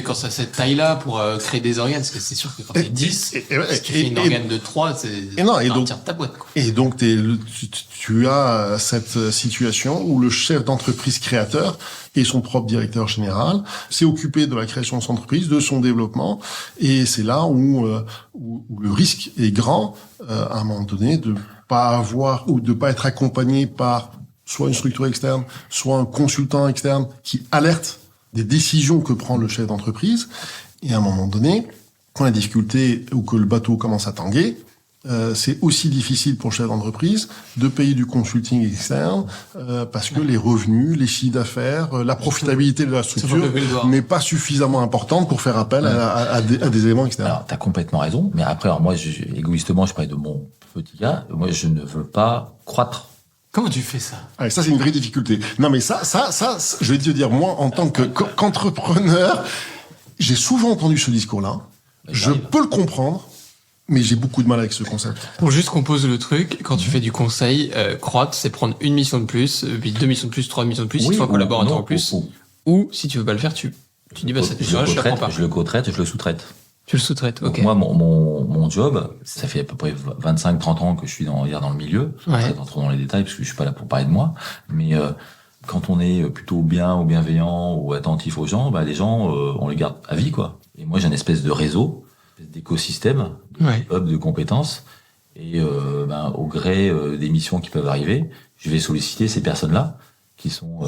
Speaker 6: quand ça cette taille-là pour créer des organes, parce que c'est sûr que quand t'es 10, si tu fais une organe de 3, c'est un tiers de ta boîte, quoi.
Speaker 7: Et donc, tu as cette situation où le chef d'entreprise créateur et son propre directeur général s'est occupé de la création de son entreprise, de son développement, et c'est là où le risque est grand, à un moment donné, de pas avoir ou de pas être accompagné par soit une structure externe, soit un consultant externe qui alerte des décisions que prend le chef d'entreprise. Et à un moment donné, quand la difficulté ou que le bateau commence à tanguer, c'est aussi difficile pour le chef d'entreprise de payer du consulting externe parce que les revenus, les chiffres d'affaires, la profitabilité de la structure n'est pas suffisamment importante pour faire appel à des éléments externes.
Speaker 8: Alors, t'as complètement raison, mais après, alors moi, égoïstement, je parlais de mon petit gars, moi, je ne veux pas croître.
Speaker 6: Comment tu fais ça?
Speaker 7: Ça, c'est une vraie difficulté. Non, mais ça, je vais te dire, moi, en tant qu'entrepreneur, j'ai souvent entendu ce discours-là. Je peux le comprendre, mais j'ai beaucoup de mal avec ce concept.
Speaker 6: Pour juste qu'on pose le truc, quand tu fais du conseil, croître, c'est prendre une mission de plus, puis 2 missions de plus, 3 missions de plus, si tu fais un collaborateur en plus. Ou, si tu veux pas le faire, tu dis, cette mission-là, je la prends pas.
Speaker 8: Je le co-traite, je le sous-traite.
Speaker 6: Tu le sous-traites, ok.
Speaker 8: Donc moi, mon job, ça fait à peu près 25-30 ans que je suis dans le milieu. Je ne vais pas trop dans les détails parce que je suis pas là pour parler de moi. Mais quand on est plutôt bien ou bienveillant ou attentif aux gens, les gens, on les garde à vie, quoi. Et moi, j'ai une espèce de réseau, d'écosystème, de hub de compétences. Et au gré des missions qui peuvent arriver, je vais solliciter ces personnes-là qui sont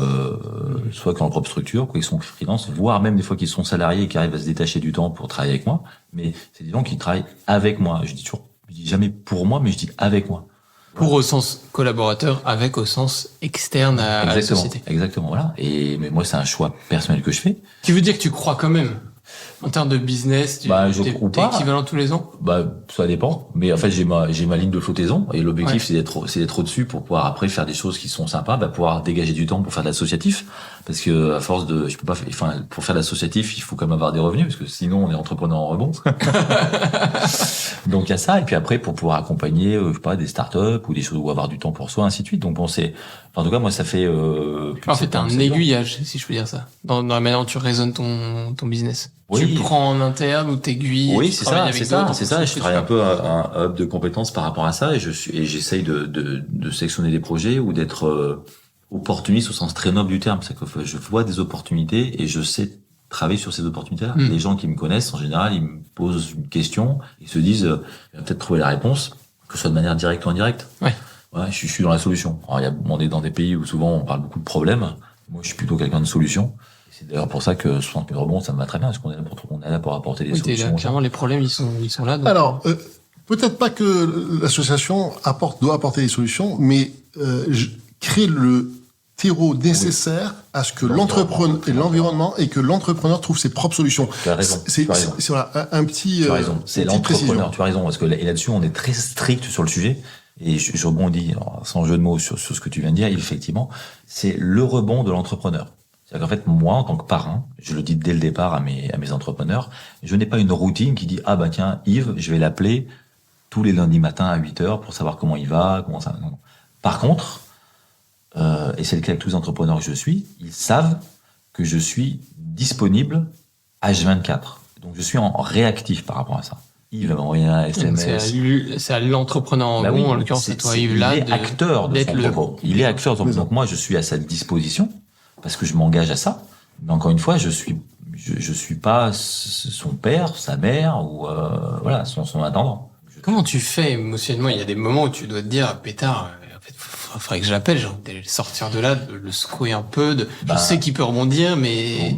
Speaker 8: soit dans leur propre structure, qui sont freelance, voire même des fois qui sont salariés et qui arrivent à se détacher du temps pour travailler avec moi. Mais c'est des gens qui travaillent avec moi. Je dis jamais pour moi, mais je dis avec moi.
Speaker 6: Pour au sens collaborateur, avec au sens externe à la société.
Speaker 8: Exactement, voilà. Mais moi, c'est un choix personnel que je fais.
Speaker 6: Tu veux dire que tu crois quand même en termes de business,
Speaker 8: je crois pas.
Speaker 6: T'es équivalent tous les ans?
Speaker 8: Ça dépend. Mais en fait, j'ai ma ligne de flottaison. Et l'objectif, c'est d'être au-dessus pour pouvoir après faire des choses qui sont sympas, pouvoir dégager du temps pour faire de l'associatif. Parce que, à force je peux pas, pour faire de l'associatif, il faut quand même avoir des revenus, parce que sinon, on est entrepreneur en rebond. Donc, il y a ça. Et puis après, pour pouvoir accompagner, des startups ou des choses, ou avoir du temps pour soi, ainsi de suite. Donc, Enfin, en tout cas, moi, ça fait...
Speaker 6: En fait, t'as un aiguillage, si je peux dire ça, dans la manière dont tu raisonnes ton business.
Speaker 8: Oui.
Speaker 6: Tu prends en interne ou t'aiguilles.
Speaker 8: Oui, c'est ça. Je travaille un peu à un hub de compétences par rapport à ça, et j'essaye de sélectionner des projets ou d'être opportuniste au sens très noble du terme. C'est que je vois des opportunités et je sais travailler sur ces opportunités-là. Les gens qui me connaissent, en général, ils me posent une question, ils se disent, il va peut-être trouver la réponse, que ce soit de manière directe ou indirecte.
Speaker 6: Ouais.
Speaker 8: Ouais, je suis dans la solution. Alors, on est dans des pays où souvent on parle beaucoup de problèmes. Moi, je suis plutôt quelqu'un de solution. C'est d'ailleurs pour ça que 60 000 rebonds, ça me va très bien, parce qu'on est là pour apporter des solutions.
Speaker 6: Là, clairement, les problèmes, ils sont là. Donc...
Speaker 7: Alors, peut-être pas que l'association doit apporter des solutions, mais créer le terreau nécessaire à ce que l'entrepreneur et l'environnement et que l'entrepreneur trouve ses propres solutions.
Speaker 8: Tu as raison.
Speaker 7: C'est voilà, un petit.
Speaker 8: Tu as raison. C'est l'entrepreneur. Tu as raison, parce que là-dessus, on est très strict sur le sujet. Et je rebondis, sans jeu de mots, sur ce que tu viens de dire. Effectivement, c'est le rebond de l'entrepreneur. C'est-à-dire qu'en fait, moi, en tant que parrain, je le dis dès le départ à mes entrepreneurs, je n'ai pas une routine qui dit, ah bah tiens, Yves, je vais l'appeler tous les lundis matins à 8h pour savoir comment il va, comment ça. Non. Par contre, et c'est le cas avec tous les entrepreneurs que je suis, ils savent que je suis disponible H24. Donc je suis en réactif par rapport à ça. Yves va m'envoyer un SMS.
Speaker 6: C'est à l'entrepreneur en bon, en l'occurrence, c'est toi, Yves, là.
Speaker 8: Il est acteur de son propos. Il est acteur de son propos. Donc moi, je suis à sa disposition, parce que je m'engage à ça. Mais encore une fois, je suis pas son père, sa mère, ou voilà, son intendant.
Speaker 6: Comment tu fais émotionnellement? Il y a des moments où tu dois te dire, pétard, en fait, faudrait que je l'appelle, genre, de sortir de là, de le secouer un peu, je sais qu'il peut rebondir, mais...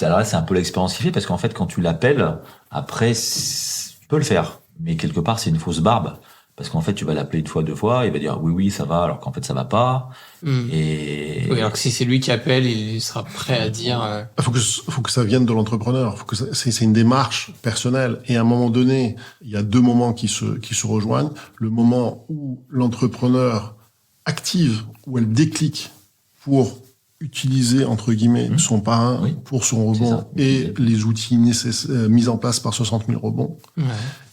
Speaker 8: Alors là, c'est un peu l'expérience qu'il fait, parce qu'en fait, quand tu l'appelles, après, tu peux le faire. Mais quelque part, c'est une fausse barbe. Parce qu'en fait, tu vas l'appeler une fois, deux fois, il va dire oui, ça va, alors qu'en fait, ça va pas. Et...
Speaker 6: Oui, alors que si c'est lui qui appelle, il sera prêt à dire...
Speaker 7: Faut que ça vienne de l'entrepreneur. C'est une démarche personnelle. Et à un moment donné, il y a deux moments qui se rejoignent. Le moment où l'entrepreneur active, où elle déclique pour utiliser, entre guillemets, son parrain pour son rebond et les outils mis en place par 60 000 rebonds. Ouais.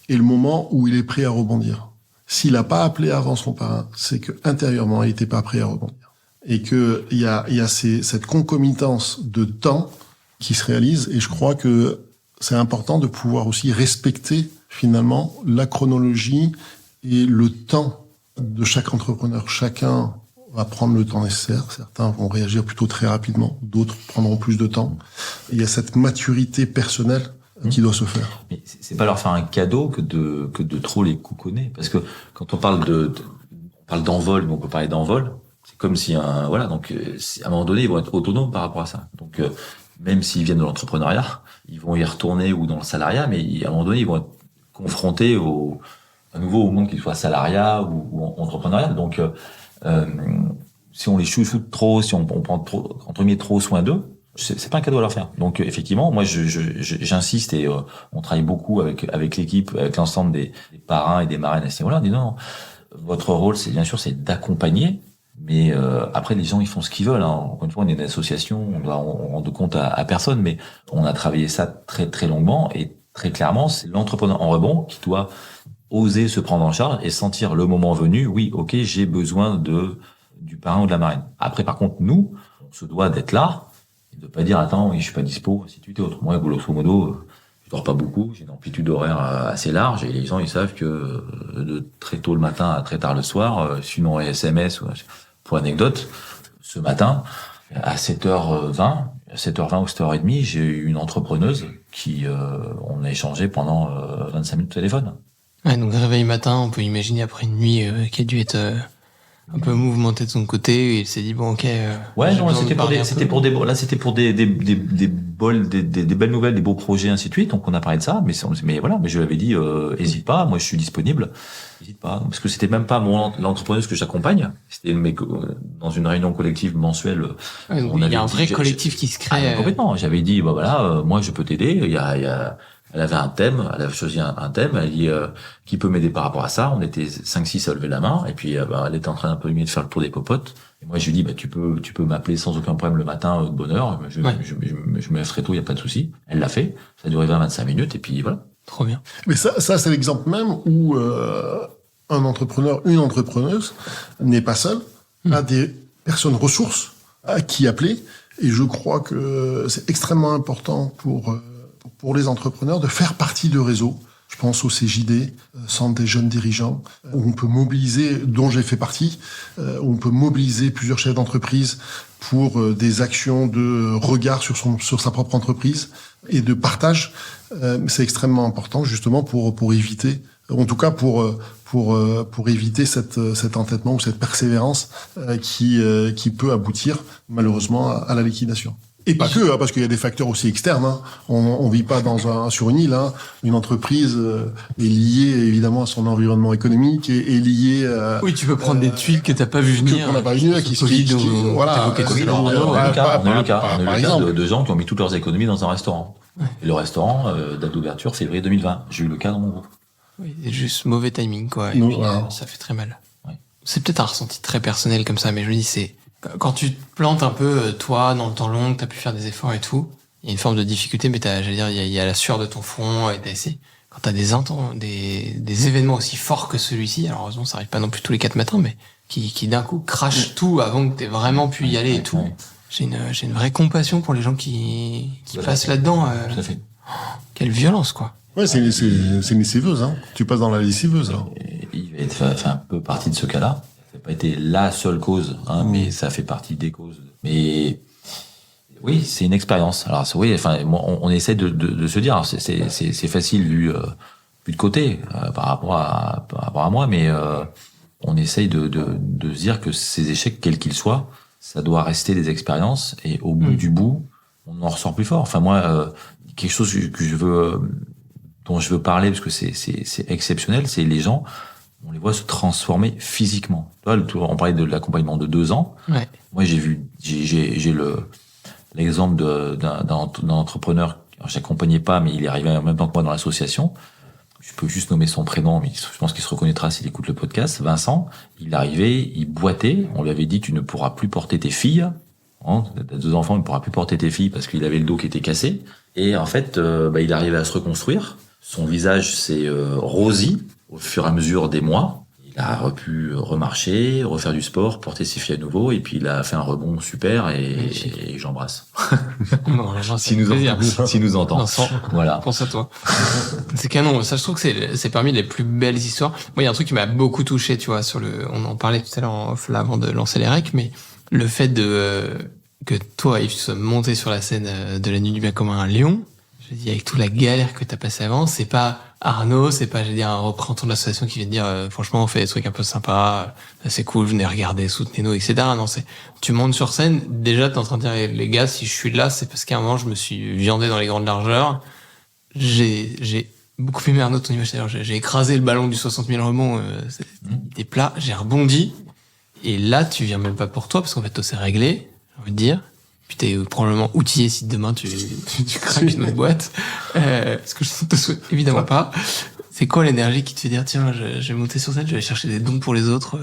Speaker 7: Et le moment où il est prêt à rebondir. S'il n'a pas appelé avant son parrain, c'est que intérieurement, il n'était pas prêt à rebondir. Et que il y a cette concomitance de temps qui se réalise. Et je crois que c'est important de pouvoir aussi respecter finalement la chronologie et le temps de chaque entrepreneur. Chacun va prendre le temps nécessaire. Certains vont réagir plutôt très rapidement, d'autres prendront plus de temps. Et il y a cette maturité personnelle qui doit se faire.
Speaker 8: Mais c'est pas leur faire un cadeau que de trop les couconner, parce que quand on parle d'envol, mais on peut parler d'envol, c'est comme si donc à un moment donné ils vont être autonomes par rapport à ça. Donc même s'ils viennent de l'entrepreneuriat, ils vont y retourner ou dans le salariat, mais à un moment donné ils vont être confrontés à nouveau au monde, qu'il soit salariat ou entrepreneuriat. Donc si on les chouchoute trop, si on prend trop, entre guillemets, trop soin d'eux, c'est pas un cadeau à leur faire. Donc effectivement, moi j'insiste et on travaille beaucoup avec l'équipe, avec l'ensemble des parrains et des marraines à ce niveau-là. On dit non, votre rôle c'est bien sûr c'est d'accompagner, mais après les gens ils font ce qu'ils veulent. Hein. Encore une fois, on est une association, on rend compte à personne, mais on a travaillé ça très très longuement et très clairement, c'est l'entrepreneur en rebond qui doit oser se prendre en charge et sentir le moment venu. Oui, ok, j'ai besoin du parrain ou de la marraine. Après, par contre, nous, on se doit d'être là. Et de pas dire, attends, je suis pas dispo, ainsi de suite et autres. Moi, grosso modo, je dors pas beaucoup, j'ai une amplitude horaire assez large, et les gens, ils savent que de très tôt le matin à très tard le soir, sinon SMS, pour anecdote, ce matin, à 7h20 ou 7h30, j'ai eu une entrepreneuse qui, on a échangé pendant 25 minutes au téléphone.
Speaker 6: Ouais, donc réveil matin, on peut imaginer après une nuit qui a dû être un peu mouvementée de son côté, et il s'est dit bon ok.
Speaker 8: Ouais, non, c'était pour des belles nouvelles, des beaux projets, ainsi de suite. Donc on a parlé de ça, mais voilà, mais je lui avais dit hésite pas, moi je suis disponible, hésite pas, parce que c'était même pas l'entrepreneuse que j'accompagne, c'était dans une réunion collective mensuelle.
Speaker 6: Ouais, donc il y a un vrai collectif qui se crée.
Speaker 8: Complètement. J'avais dit moi je peux t'aider. Elle avait un thème, elle avait choisi un thème, elle dit qui peut m'aider par rapport à ça. On était 5-6 à lever la main, et puis elle était en train de faire le tour des popotes. Et moi je lui dis tu peux m'appeler sans aucun problème le matin de bonne heure, je me lève très tôt, il y a pas de souci. Elle l'a fait, ça a duré 20-25 minutes, et puis voilà.
Speaker 6: Trop bien.
Speaker 7: Mais ça c'est l'exemple même où un entrepreneur, une entrepreneuse n'est pas seul, a des personnes ressources à qui appeler. Et je crois que c'est extrêmement important pour les entrepreneurs de faire partie de réseaux. Je pense au CJD, Centre des jeunes dirigeants, où on peut mobiliser, dont j'ai fait partie, où on peut mobiliser plusieurs chefs d'entreprise pour des actions de regard sur sa propre entreprise et de partage. C'est extrêmement important justement pour éviter, en tout cas pour éviter cet entêtement ou cette persévérance qui peut aboutir malheureusement à la liquidation. Et pas que, parce qu'il y a des facteurs aussi externes. Hein. On vit pas sur une île. Hein. Une entreprise est liée évidemment à son environnement économique et liée.
Speaker 6: Oui, tu peux prendre des tuiles que t'as pas vu venir.
Speaker 7: Qu'on n'a pas vu venir, voilà.
Speaker 8: On a eu le cas de gens qui ont mis toutes leurs économies dans un restaurant. Ouais. Et le restaurant, date d'ouverture, février 2020. J'ai eu le cas dans mon groupe.
Speaker 6: Oui, c'est juste mauvais timing, quoi. Ça fait très mal. Ouais. C'est peut-être un ressenti très personnel comme ça, mais je me dis, c'est quand tu te plantes un peu, toi, dans le temps long, t'as pu faire des efforts et tout, il y a une forme de difficulté, mais il y a la sueur de ton front, et t'as essayé. Quand t'as des événements aussi forts que celui-ci, alors heureusement, ça arrive pas non plus tous les 4 matins, mais qui d'un coup crachent tout avant que t'aies vraiment pu y aller et tout. J'ai une vraie compassion pour les gens qui passent là-dedans.
Speaker 8: Tout à fait.
Speaker 6: Quelle violence, quoi.
Speaker 7: Ouais, c'est une lessiveuse, hein. Tu passes dans la lessiveuse, là.
Speaker 8: Il fait un peu partie de ce cas-là. Ça n'a pas été la seule cause, hein, mais ça fait partie des causes. Mais oui, c'est une expérience. Alors oui, enfin, on essaie de se dire, c'est facile vu de côté par rapport à moi, mais on essaye de se dire que ces échecs, quels qu'ils soient, ça doit rester des expériences et au bout du bout, on en ressort plus fort. Enfin moi, quelque chose dont je veux parler parce que c'est exceptionnel, c'est les gens. On les voit se transformer physiquement. On parlait de l'accompagnement de 2 ans. Ouais. Moi, j'ai l'exemple d'un entrepreneur. J'accompagnais pas, mais il est arrivé en même temps que moi dans l'association. Je peux juste nommer son prénom, mais je pense qu'il se reconnaîtra s'il écoute le podcast. Vincent, il est arrivé, il boitait. On lui avait dit, tu ne pourras plus porter tes filles. Hein, t'as 2 enfants, il ne pourra plus porter tes filles parce qu'il avait le dos qui était cassé. Et en fait, il est arrivé à se reconstruire. Son visage s'est rosi au fur et à mesure des mois. Il a pu remarcher, refaire du sport, porter ses filles à nouveau, et puis il a fait un rebond super, et j'embrasse.
Speaker 6: Non,
Speaker 8: s'il nous entend.
Speaker 6: Vincent, voilà. Pense à toi. C'est canon. Ça, je trouve que c'est parmi les plus belles histoires. Moi, il y a un truc qui m'a beaucoup touché, tu vois, on en parlait tout à l'heure en off, là, avant de lancer les recs, mais le fait que toi, Yves, tu sois monté sur la scène de la Nuit du Bien Commun à Lyon, je dis, avec toute la galère que t'as passé avant, c'est pas Arnaud, c'est pas, un représentant de l'association qui vient te dire, franchement, on fait des trucs un peu sympas, c'est cool, venez regarder, soutenez-nous, etc. Non, tu montes sur scène, déjà, t'es en train de dire, les gars, si je suis là, c'est parce qu'à un moment, je me suis viandé dans les grandes largeurs. J'ai beaucoup aimé Arnaud, ton image, d'ailleurs, j'ai écrasé le ballon du 60 000 rebonds, il était plat, j'ai rebondi, et là, tu viens même pas pour toi, parce qu'en fait, toi, c'est réglé, j'ai envie de dire. Puis t'es probablement outillé si demain tu craques une autre boîte, ce que je ne te souhaite évidemment pas. C'est quoi l'énergie qui te fait dire, tiens, je vais monter sur scène, je vais aller chercher des dons pour les autres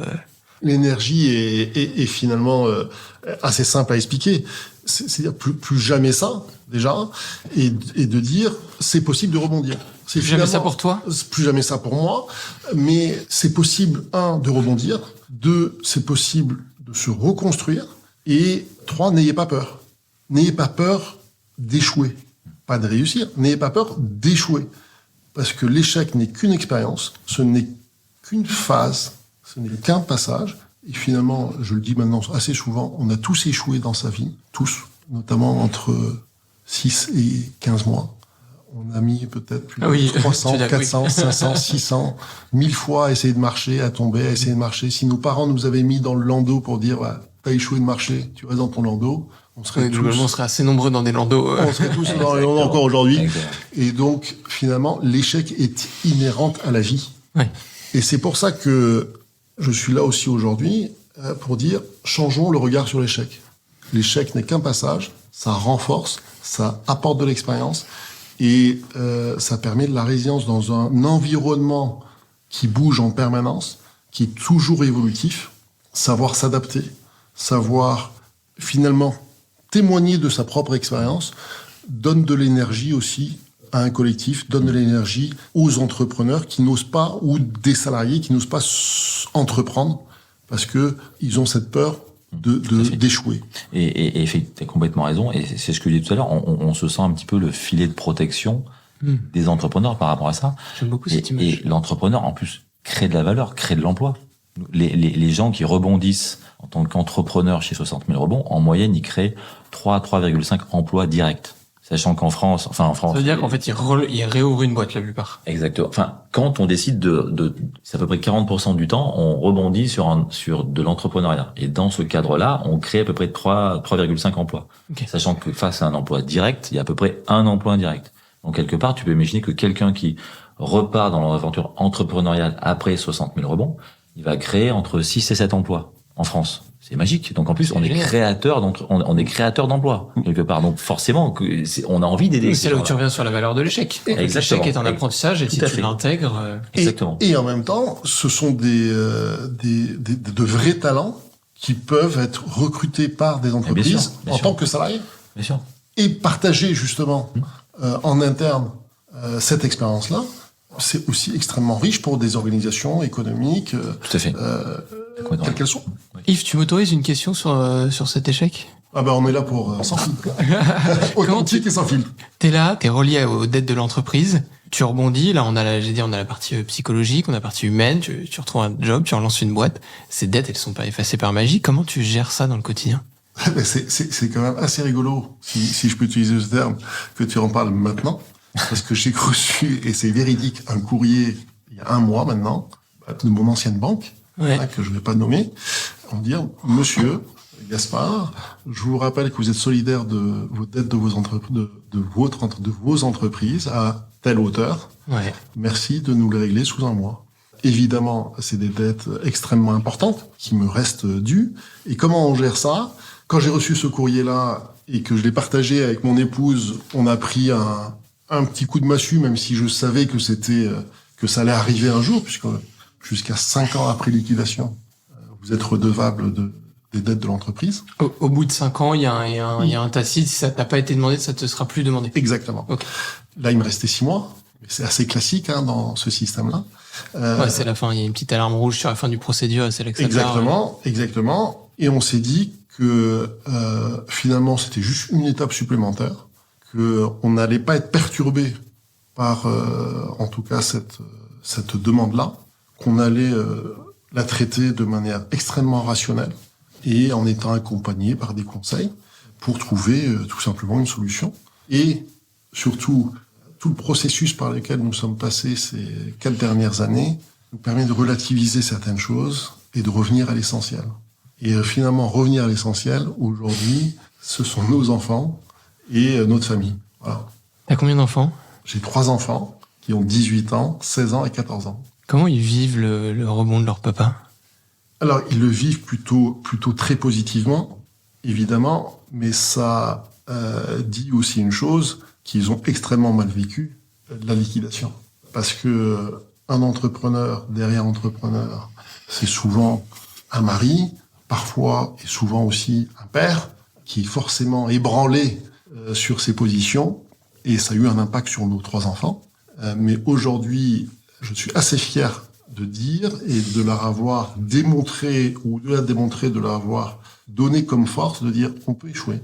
Speaker 7: L'énergie est finalement assez simple à expliquer. C'est-à-dire plus jamais ça, déjà, et de dire, c'est possible de rebondir.
Speaker 6: C'est plus jamais ça pour toi?
Speaker 7: Plus jamais ça pour moi, mais c'est possible, 1, de rebondir, 2, c'est possible de se reconstruire, et 3, n'ayez pas peur. N'ayez pas peur d'échouer. Pas de réussir, n'ayez pas peur d'échouer. Parce que l'échec n'est qu'une expérience, ce n'est qu'une phase, ce n'est qu'un passage. Et finalement, je le dis maintenant assez souvent, on a tous échoué dans sa vie, tous, notamment entre 6 et 15 mois. On a mis peut-être plus de 300, 400, 500, 600, 1000 fois à essayer de marcher, à tomber, à essayer de marcher. Si nos parents nous avaient mis dans le landau pour dire, t'as échoué de marcher, tu restes dans ton landau, on serait
Speaker 6: assez nombreux dans des landaux.
Speaker 7: On serait tous dans les landaux encore aujourd'hui. Et donc, finalement, l'échec est inhérent à la vie.
Speaker 6: Ouais.
Speaker 7: Et c'est pour ça que je suis là aussi aujourd'hui, pour dire, changeons le regard sur l'échec. L'échec n'est qu'un passage, ça renforce, ça apporte de l'expérience, et ça permet de la résilience dans un environnement qui bouge en permanence, qui est toujours évolutif, savoir s'adapter, savoir finalement témoigner de sa propre expérience, donne de l'énergie aussi à un collectif, donne de l'énergie aux entrepreneurs qui n'osent pas, ou des salariés qui n'osent pas entreprendre, parce que ils ont cette peur d'échouer.
Speaker 8: Et t'as complètement raison. Et c'est ce que je disais tout à l'heure. On se sent un petit peu le filet de protection des entrepreneurs par rapport à ça.
Speaker 6: J'aime beaucoup cette image.
Speaker 8: Et l'entrepreneur, en plus, crée de la valeur, crée de l'emploi. Les gens qui rebondissent en tant qu'entrepreneurs chez 60 000 rebonds, en moyenne, ils créent 3,5 emplois directs. Sachant qu'en France,
Speaker 6: Ça veut dire qu'en fait, ils réouvrent une boîte, la plupart.
Speaker 8: Exactement. Enfin, quand on décide c'est à peu près 40% du temps, on rebondit sur de l'entrepreneuriat. Et dans ce cadre-là, on crée à peu près 3,5 emplois.
Speaker 6: Okay.
Speaker 8: Sachant que face à un emploi direct, il y a à peu près un emploi indirect. Donc, quelque part, tu peux imaginer que quelqu'un qui repart dans l'aventure entrepreneuriale après 60 000 rebonds, il va créer entre 6 et 7 emplois en France. C'est magique. Donc en plus, on est créateur d'emplois quelque part. Donc forcément, on a envie d'aider.
Speaker 6: C'est là où tu reviens sur la valeur de l'échec. L'échec est un apprentissage et si tu l'intègres.
Speaker 8: Exactement.
Speaker 7: Et en même temps, ce sont de vrais talents qui peuvent être recrutés par des entreprises
Speaker 8: bien
Speaker 7: en
Speaker 8: sûr.
Speaker 7: tant que salariés.
Speaker 8: Bien sûr.
Speaker 7: Et partager justement en interne cette expérience-là, c'est aussi extrêmement riche pour des organisations économiques,
Speaker 8: Tout à fait.
Speaker 7: quelles qu'elles soient.
Speaker 6: Yves, tu m'autorises une question sur cet échec?
Speaker 7: Ah ben on est là pour sans filtre. Authentique et sans filtre.
Speaker 6: T'es là, t'es relié aux dettes de l'entreprise. Tu rebondis, là on a la partie psychologique, on a la partie humaine, tu retrouves un job, tu relances une boîte. Ces dettes, elles sont pas effacées par magie. Comment tu gères ça dans le quotidien?
Speaker 7: Ben c'est quand même assez rigolo, si je peux utiliser ce terme, que tu en parles maintenant. Parce que j'ai reçu, et c'est véridique, un courrier il y a 1 mois maintenant, de mon ancienne banque, que je ne vais pas nommer, en dire, Monsieur Gaspard, je vous rappelle que vous êtes solidaire de vos dettes de vos entreprises à telle hauteur.
Speaker 6: Ouais.
Speaker 7: Merci de nous les régler sous 1 mois. Évidemment, c'est des dettes extrêmement importantes qui me restent dues. Et comment on gère ça? Quand j'ai reçu ce courrier-là et que je l'ai partagé avec mon épouse, on a pris un petit coup de massue, même si je savais que ça allait arriver un jour, puisque jusqu'à 5 ans après liquidation, vous êtes redevable des dettes de l'entreprise.
Speaker 6: Au bout de 5 ans, il y a un tacite. Si ça t'a pas été demandé, ça te sera plus demandé.
Speaker 7: Exactement.
Speaker 6: Okay.
Speaker 7: Là, il me restait 6 mois. Mais c'est assez classique dans ce système-là.
Speaker 6: C'est la fin. Il y a une petite alarme rouge sur la fin du procédure. C'est là que ça
Speaker 7: Exactement. Et on s'est dit que finalement, c'était juste une étape supplémentaire, que on n'allait pas être perturbé par, en tout cas, cette demande-là, qu'on allait la traiter de manière extrêmement rationnelle et en étant accompagné par des conseils pour trouver tout simplement une solution. Et surtout, tout le processus par lequel nous sommes passés ces 4 dernières années nous permet de relativiser certaines choses et de revenir à l'essentiel. Et finalement, revenir à l'essentiel, aujourd'hui, ce sont nos enfants et notre famille. Voilà.
Speaker 6: T'as combien d'enfants?
Speaker 7: J'ai 3 enfants qui ont 18 ans, 16 ans et 14 ans.
Speaker 6: Comment ils vivent le rebond de leur papa?
Speaker 7: Alors, ils le vivent plutôt très positivement, évidemment, mais ça dit aussi une chose, qu'ils ont extrêmement mal vécu, la liquidation. Parce que un entrepreneur, derrière entrepreneur, c'est souvent un mari, parfois et souvent aussi un père, qui est forcément ébranlé sur ses positions, et ça a eu un impact sur nos 3 enfants. Mais aujourd'hui, je suis assez fier de dire et de leur avoir démontré, ou de la démontrer, de leur avoir donné comme force de dire on peut échouer,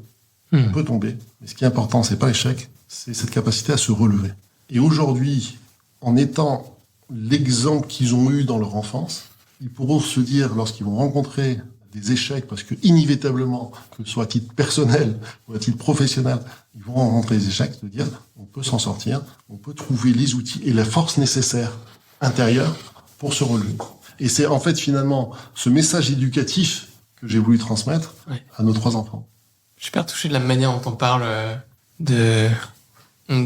Speaker 7: on peut tomber. Mais ce qui est important, c'est pas l'échec, c'est cette capacité à se relever. Et aujourd'hui, en étant l'exemple qu'ils ont eu dans leur enfance, ils pourront se dire, lorsqu'ils vont rencontrer des échecs, parce que inévitablement, que ce soit à titre personnel ou à titre professionnel, ils vont rencontrer des échecs, de dire on peut s'en sortir, on peut trouver les outils et la force nécessaire intérieure pour se relever. Et c'est en fait finalement ce message éducatif que j'ai voulu transmettre à nos 3 enfants.
Speaker 6: Je suis super touché de la manière dont on parle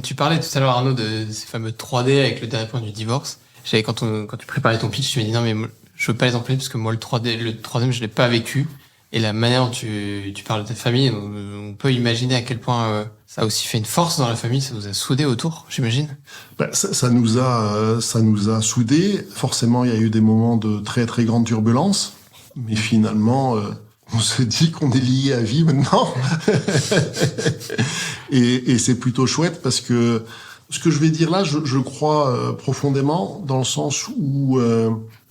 Speaker 6: Tu parlais tout à l'heure, Arnaud, de ces fameux 3D avec le dernier point du divorce. Quand tu préparais ton pitch, tu m'as dit non mais je veux pas les employer parce que moi le 3D je l'ai pas vécu. Et la manière dont tu parles de ta famille, on peut imaginer à quel point ça a aussi fait une force dans la famille, ça vous a soudés autour, j'imagine.
Speaker 7: Ça nous a soudés. Forcément, il y a eu des moments de très très grande turbulence, mais finalement, on se dit qu'on est liés à vie maintenant. et c'est plutôt chouette parce que ce que je vais dire là, je crois profondément dans le sens où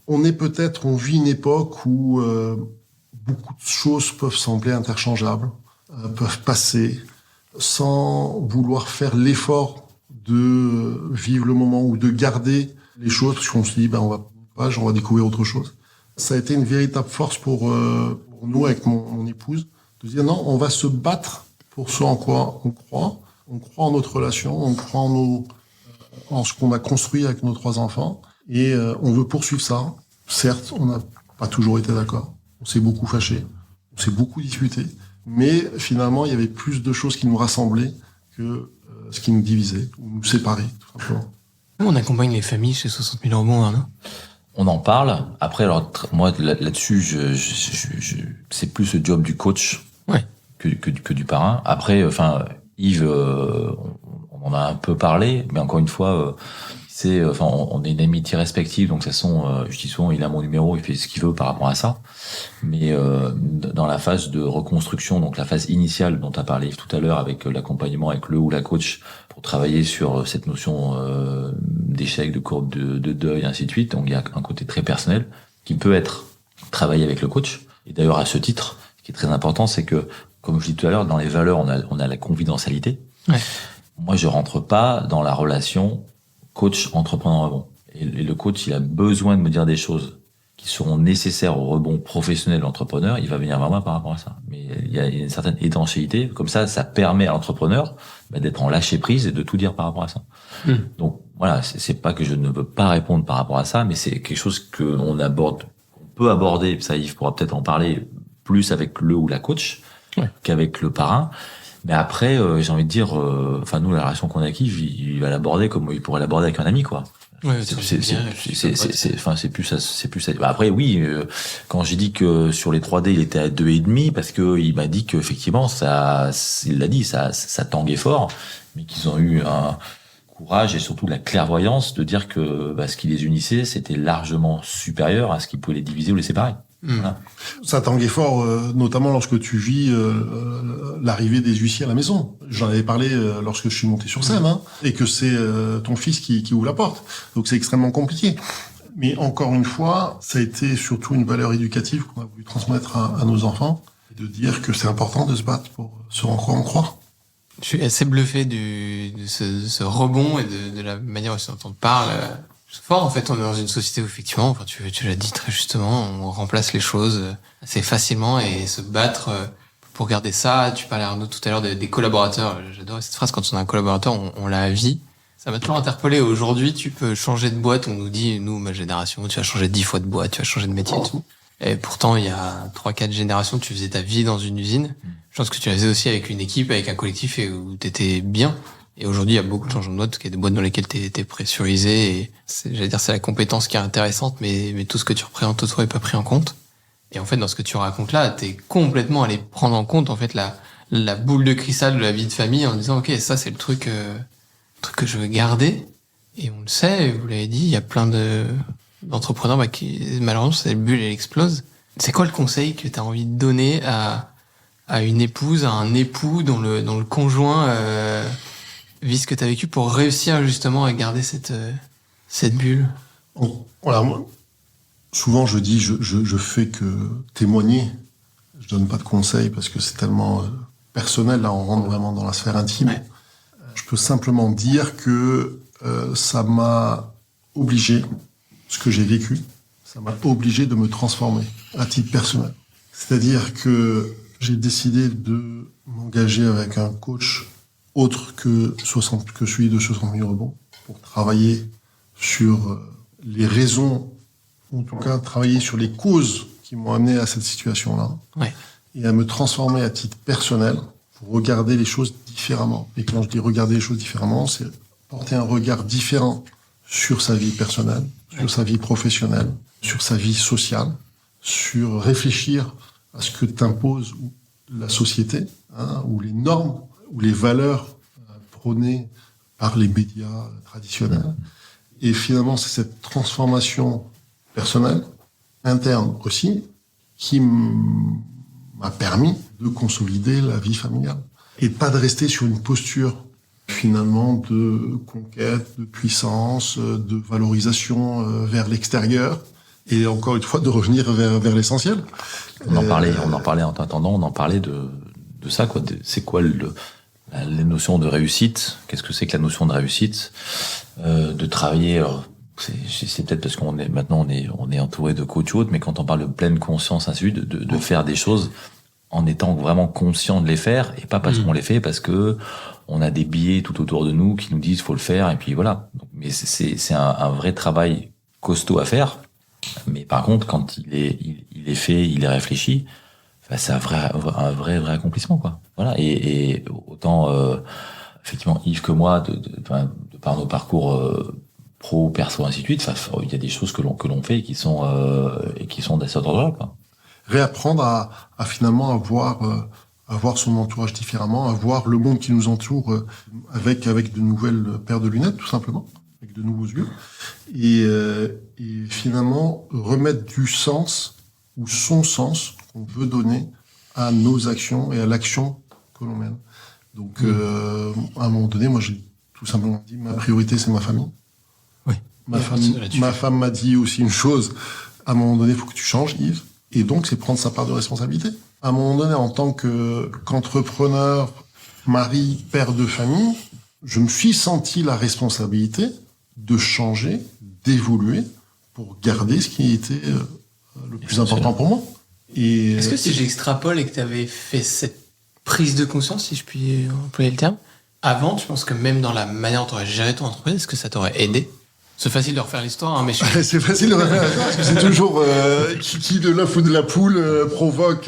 Speaker 7: on vit une époque où beaucoup de choses peuvent sembler interchangeables, peuvent passer sans vouloir faire l'effort de vivre le moment ou de garder les choses, parce qu'on se dit, on va découvrir autre chose. Ça a été une véritable force pour nous, avec mon épouse, de dire non, on va se battre pour ce en quoi on croit. On croit en notre relation, on croit en ce qu'on a construit avec nos 3 enfants, et on veut poursuivre ça. Certes, on n'a pas toujours été d'accord. On s'est beaucoup fâchés, on s'est beaucoup disputé, mais finalement, il y avait plus de choses qui nous rassemblaient que ce qui nous divisait, ou nous séparait, tout simplement.
Speaker 6: On accompagne les familles chez 60 000 rebonds, non?
Speaker 8: On en parle. Après, alors moi là-dessus, c'est plus le job du coach que du parrain. Après, Yves, on en a un peu parlé, mais encore une fois, on est une amitié respective, donc de toute façon, je dis souvent, il a mon numéro, il fait ce qu'il veut par rapport à ça. Mais dans la phase de reconstruction, donc la phase initiale dont tu as parlé Yves tout à l'heure, avec l'accompagnement avec le ou la coach, pour travailler sur cette notion d'échec, de courbe de deuil, ainsi de suite. Donc il y a un côté très personnel qui peut être travaillé avec le coach. Et d'ailleurs, à ce titre, ce qui est très important, c'est que, comme je dis tout à l'heure, dans les valeurs, on a la confidentialité. Ouais. Moi, je rentre pas dans la relation coach-entrepreneur rebond. Et le coach, il a besoin de me dire des choses qui seront nécessaires au rebond professionnel de l'entrepreneur. Il va venir vers moi par rapport à ça. Mais il y a une certaine étanchéité. Comme ça permet à l'entrepreneur d'être en lâcher prise et de tout dire par rapport à ça. Donc voilà, c'est pas que je ne veux pas répondre par rapport à ça, mais c'est quelque chose qu'on peut aborder. Ça, Yves pourra peut-être en parler plus avec le ou la coach qu'avec le parrain. Mais après, j'ai envie de dire, nous, la relation qu'on a avec Yves, il va l'aborder comme il pourrait l'aborder avec un ami, quoi. Ouais, c'est plus ça. Après, oui, quand j'ai dit que sur les 3D, il était à 2,5, parce que il m'a dit qu'effectivement, il l'a dit, ça tanguait fort, mais qu'ils ont eu un courage et surtout la clairvoyance de dire que ce qui les unissait, c'était largement supérieur à ce qui pouvait les diviser ou les séparer. Voilà.
Speaker 7: Ça tanguait fort, notamment lorsque tu vis l'arrivée des huissiers à la maison. J'en avais parlé lorsque je suis monté sur scène, et que c'est ton fils qui ouvre la porte. Donc c'est extrêmement compliqué. Mais encore une fois, ça a été surtout une valeur éducative qu'on a voulu transmettre à nos enfants, et de dire que c'est important de se battre pour ce en quoi on croit.
Speaker 6: Je suis assez bluffé de ce rebond et de la manière dont on parle. C'est fort, en fait, on est dans une société où, effectivement, tu l'as dit très justement, on remplace les choses assez facilement, et se battre pour garder ça. Tu parlais, Arnaud, tout à l'heure des collaborateurs. J'adore cette phrase, quand on a un collaborateur, on l'a à vie. Ça m'a toujours interpellé. Aujourd'hui, tu peux changer de boîte. On nous dit, nous, ma génération, tu vas changer 10 fois de boîte, tu vas changer de métier et tout. Et pourtant, il y a 3-4 générations, tu faisais ta vie dans une usine. Je pense que tu la faisais aussi avec une équipe, avec un collectif, et où t'étais bien. Et aujourd'hui, il y a beaucoup de changements de boîte, parce qu'il y a des boîtes dans lesquelles t'es pressurisé, et c'est la compétence qui est intéressante, mais tout ce que tu représentes autour est pas pris en compte. Et en fait, dans ce que tu racontes là, t'es complètement allé prendre en compte, en fait, la boule de cristal de la vie de famille, en disant, ok, ça, c'est le truc que je veux garder. Et on le sait, vous l'avez dit, il y a plein d'entrepreneurs, qui, malheureusement, cette bulle, elle explose. C'est quoi le conseil que t'as envie de donner à une épouse, à un époux dont le conjoint, vis ce que tu as vécu, pour réussir justement à garder cette bulle?
Speaker 7: Voilà, moi, souvent je dis, je fais que témoigner. Je donne pas de conseils parce que c'est tellement personnel. Là, on rentre vraiment dans la sphère intime. Ouais. Je peux simplement dire que ça m'a obligé, ce que j'ai vécu, ça m'a obligé de me transformer à titre personnel. C'est-à-dire que j'ai décidé de m'engager avec un coach autre que celui de 60 000 rebonds, pour travailler sur les raisons, ou en tout cas travailler sur les causes qui m'ont amené à cette situation-là, et à me transformer à titre personnel pour regarder les choses différemment. Et quand je dis regarder les choses différemment, c'est porter un regard différent sur sa vie personnelle, sur sa vie professionnelle, sur sa vie sociale, sur réfléchir à ce que t'impose la société, ou les normes, ou les valeurs prônées par les médias traditionnels. Et finalement, c'est cette transformation personnelle, interne aussi, qui m'a permis de consolider la vie familiale. Et pas de rester sur une posture, finalement, de conquête, de puissance, de valorisation vers l'extérieur, Et encore une fois, de revenir vers l'essentiel.
Speaker 8: On en parlait en t'attendant, on en parlait de ça, quoi. C'est quoi les notions de réussite? Qu'est-ce que c'est que la notion de réussite? De travailler, c'est peut-être parce qu'on est maintenant on est entouré de coachs autres, mais quand on parle de pleine conscience, ainsi de suite, de faire des choses en étant vraiment conscient de les faire, et pas parce qu'on les fait, parce que on a des biais tout autour de nous qui nous disent faut le faire, et puis voilà. Donc, mais c'est un vrai travail costaud à faire. Mais par contre, quand il est fait, il est réfléchi, c'est un vrai accomplissement, quoi. Voilà. Et autant effectivement Yves que moi, de par nos parcours pro, perso, ainsi de suite, il y a des choses que l'on fait et qui sont d'assez ordre, quoi.
Speaker 7: Réapprendre à finalement avoir son entourage différemment, à voir le monde qui nous entoure avec de nouvelles paires de lunettes, tout simplement, avec de nouveaux yeux, et finalement remettre du sens ou son sens qu'on veut donner à nos actions et à l'action que l'on mène. Donc, à un moment donné, moi, j'ai tout simplement dit, ma priorité, c'est ma famille.
Speaker 6: Oui.
Speaker 7: Ma femme m'a dit aussi une chose, à un moment donné, il faut que tu changes, Yves. Et donc, c'est prendre sa part de responsabilité. À un moment donné, en tant qu'entrepreneur, mari, père de famille, je me suis senti la responsabilité de changer, d'évoluer, pour garder ce qui était le plus important pour moi. Et
Speaker 6: est-ce que si j'extrapole et que tu avais fait cette prise de conscience, si je puis employer le terme, avant, tu penses que même dans la manière dont tu aurais géré ton entreprise, est-ce que ça t'aurait aidé? C'est facile de refaire l'histoire, hein, mais
Speaker 7: c'est facile de refaire l'histoire, parce que c'est toujours qui de l'œuf ou de la poule provoque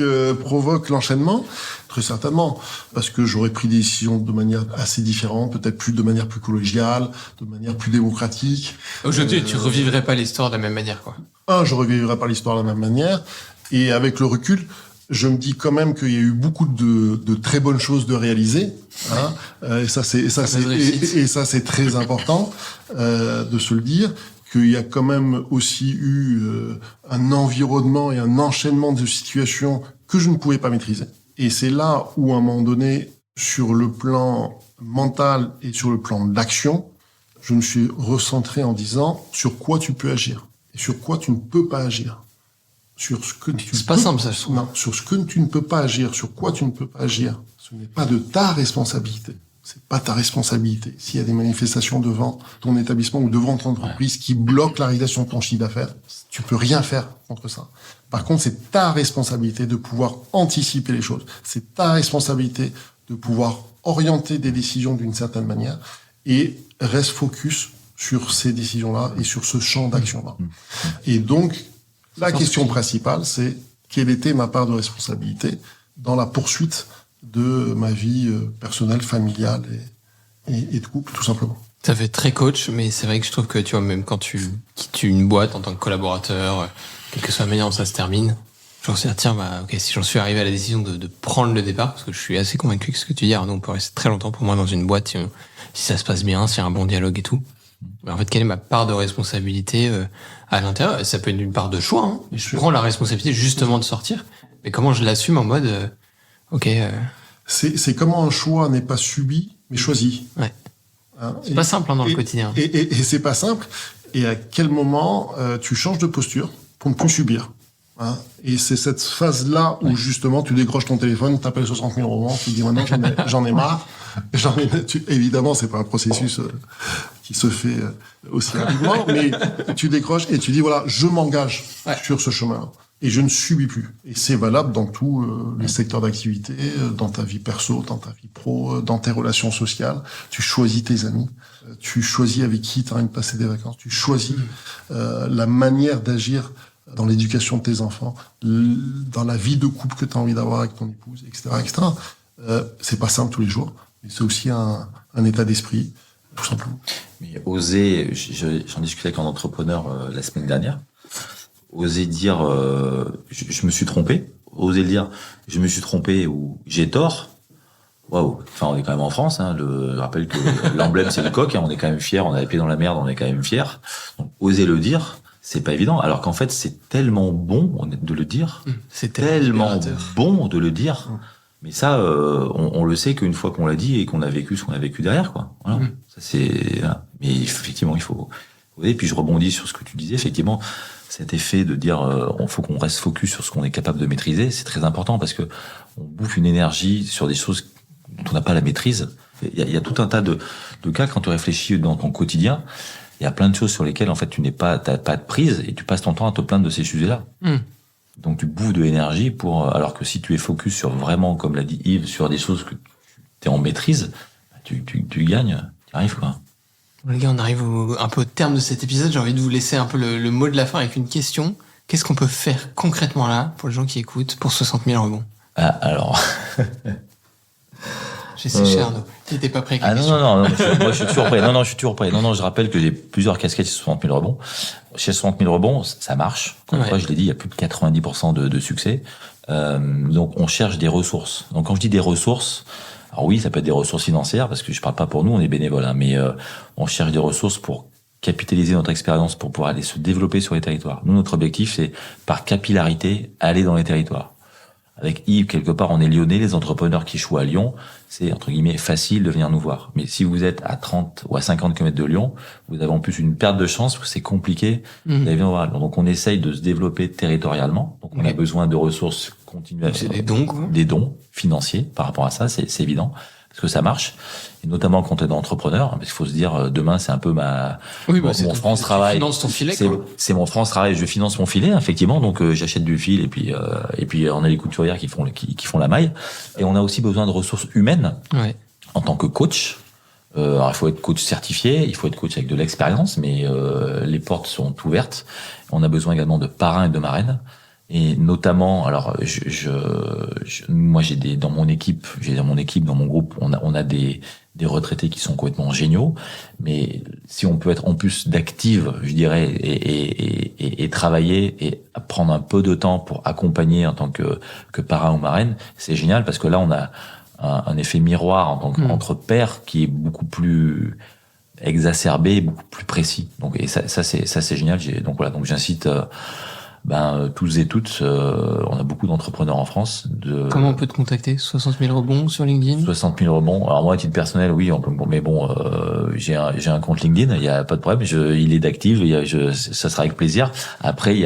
Speaker 7: l'enchaînement. Très certainement, parce que j'aurais pris des décisions de manière assez différente, peut-être de manière plus collégiale, de manière plus démocratique.
Speaker 6: Aujourd'hui, tu revivrais pas l'histoire de la même manière, quoi.
Speaker 7: Je revivrais pas l'histoire de la même manière, et avec le recul, je me dis quand même qu'il y a eu beaucoup de très bonnes choses de réaliser, hein. Et ça c'est très important de se le dire, qu'il y a quand même aussi eu un environnement et un enchaînement de situations que je ne pouvais pas maîtriser. Et c'est là où, à un moment donné, sur le plan mental et sur le plan d'action, je me suis recentré en disant sur quoi tu peux agir et sur quoi tu ne peux pas agir. Sur ce que
Speaker 6: c'est pas simple, ça, je trouve.
Speaker 7: Non, sur ce que tu ne peux pas agir, sur quoi tu ne peux pas agir. Ce n'est pas de ta responsabilité. C'est pas ta responsabilité. S'il y a des manifestations devant ton établissement ou devant ton entreprise qui bloquent la réalisation de ton chiffre d'affaires, tu peux rien faire contre ça. Par contre, c'est ta responsabilité de pouvoir anticiper les choses. C'est ta responsabilité de pouvoir orienter des décisions d'une certaine manière et reste focus sur ces décisions-là et sur ce champ d'action-là. Et donc, la question principale, c'est quelle était ma part de responsabilité dans la poursuite de ma vie personnelle, familiale et de couple, tout simplement.
Speaker 6: Ça fait très coach, mais c'est vrai que je trouve que, tu vois, même quand tu quittes une boîte en tant que collaborateur, quelle que soit la manière dont ça se termine, je me suis dit, tiens, ok, si j'en suis arrivé à la décision de prendre le départ, parce que je suis assez convaincu que ce que tu dis, Arnaud, on peut rester très longtemps pour moi dans une boîte, si ça se passe bien, s'il y a un bon dialogue et tout. Mais en fait, quelle est ma part de responsabilité à l'intérieur? Ça peut être une part de choix, hein. Je prends la responsabilité justement de sortir, mais comment je l'assume en mode,
Speaker 7: C'est comment un choix n'est pas subi, mais choisi.
Speaker 6: Ouais. Hein, c'est pas simple, hein, dans le quotidien.
Speaker 7: Et c'est pas simple. Et à quel moment tu changes de posture pour ne plus subir, hein. Et c'est cette phase-là où justement tu décroches ton téléphone, t'appelles 60 000 romans, tu dis maintenant j'en ai marre. Évidemment, c'est pas un processus qui se fait aussi rapidement, mais tu décroches et tu dis voilà, je m'engage sur ce chemin. Et je ne subis plus. Et c'est valable dans tous les secteurs d'activité, dans ta vie perso, dans ta vie pro, dans tes relations sociales. Tu choisis tes amis, tu choisis avec qui tu as envie de passer des vacances, tu choisis la manière d'agir dans l'éducation de tes enfants, dans la vie de couple que tu as envie d'avoir avec ton épouse, etc., etc. C'est pas simple tous les jours, mais c'est aussi un état d'esprit, tout simplement.
Speaker 8: Mais oser, j'en discutais avec un entrepreneur la semaine dernière. Oser dire je me suis trompé, oser dire je me suis trompé ou j'ai tort. Waouh. Enfin, on est quand même en France, hein. Je rappelle que l'emblème c'est le coq, hein. On est quand même fiers, on a les pieds dans la merde, on est quand même fiers. Donc oser le dire, c'est pas évident, alors qu'en fait c'est tellement bon de le dire.
Speaker 6: C'est
Speaker 8: tellement bon de le dire. Mais ça on le sait qu'une fois qu'on l'a dit et qu'on a vécu ce qu'on a vécu derrière, quoi. Voilà. Ça c'est voilà. Mais effectivement, il faut. Et puis je rebondis sur ce que tu disais, effectivement. cet effet de dire faut qu'on reste focus sur ce qu'on est capable de maîtriser, c'est très important parce que on bouffe une énergie sur des choses dont on n'a pas la maîtrise. Il y a tout un tas de cas quand tu réfléchis dans ton quotidien. Il y a plein de choses sur lesquelles en fait t'as pas de prise et tu passes ton temps à te plaindre de ces sujets-là. Donc tu bouffes de l'énergie alors que si tu es focus sur vraiment, comme l'a dit Yves, sur des choses que tu es en maîtrise, tu gagnes, tu arrives quoi.
Speaker 6: Les gars, on arrive un peu au terme de cet épisode. J'ai envie de vous laisser un peu le mot de la fin avec une question. Qu'est-ce qu'on peut faire concrètement là, pour les gens qui écoutent, pour 60 000 rebonds?
Speaker 8: Alors...
Speaker 6: J'ai séché Arnaud. Tu n'étais pas prêt avec la question.
Speaker 8: Non, moi je suis toujours prêt. Non, je suis toujours prêt. Non, je rappelle que j'ai plusieurs casquettes chez 60 000 rebonds. Chez 60 000 rebonds, ça marche. Comme je l'ai dit, il y a plus de 90% de succès. Donc on cherche des ressources. Donc quand je dis des ressources, alors oui, ça peut être des ressources financières, parce que je parle pas pour nous, on est bénévoles, hein, mais on cherche des ressources pour capitaliser notre expérience, pour pouvoir aller se développer sur les territoires. Nous, notre objectif, c'est par capillarité, aller dans les territoires. Avec Yves, quelque part, on est lyonnais, les entrepreneurs qui échouent à Lyon, c'est, entre guillemets, facile de venir nous voir. Mais si vous êtes à 30 ou à 50 km de Lyon, vous avez en plus une perte de chance, parce que c'est compliqué d'aller venir nous voir à Lyon. Donc, on essaye de se développer territorialement. Donc, on a besoin de ressources continuelles.
Speaker 6: C'est des dons, quoi.
Speaker 8: Des dons financiers par rapport à ça, c'est évident. Parce que ça marche. Et notamment quand tu es entrepreneur, parce qu'il faut se dire, demain, c'est un peu mon France travail.
Speaker 6: Tu finances ton filet, quoi.
Speaker 8: C'est mon France travail, je finance mon filet, effectivement. Donc, j'achète du fil et puis on a les couturières qui font la maille. Et on a aussi besoin de ressources humaines. En tant que coach. Alors, il faut être coach certifié, il faut être coach avec de l'expérience, mais, les portes sont ouvertes. On a besoin également de parrains et de marraines. Et notamment, alors moi dans mon équipe, dans mon groupe, on a des retraités qui sont complètement géniaux. Mais si on peut être en plus d'actifs, je dirais, et travailler et prendre un peu de temps pour accompagner en tant que parrain ou marraine, c'est génial parce que là on a un effet miroir en tant qu'entre pairs qui est beaucoup plus exacerbé, et beaucoup plus précis. Donc et ça c'est génial. Donc j'incite tous et toutes, on a beaucoup d'entrepreneurs en France.
Speaker 6: Comment on peut te contacter? 60 000 rebonds sur LinkedIn?
Speaker 8: 60 000 rebonds. Alors moi, à titre personnel, oui, j'ai un compte LinkedIn, il y a pas de problème. Il est d'actif, ça sera avec plaisir. Après,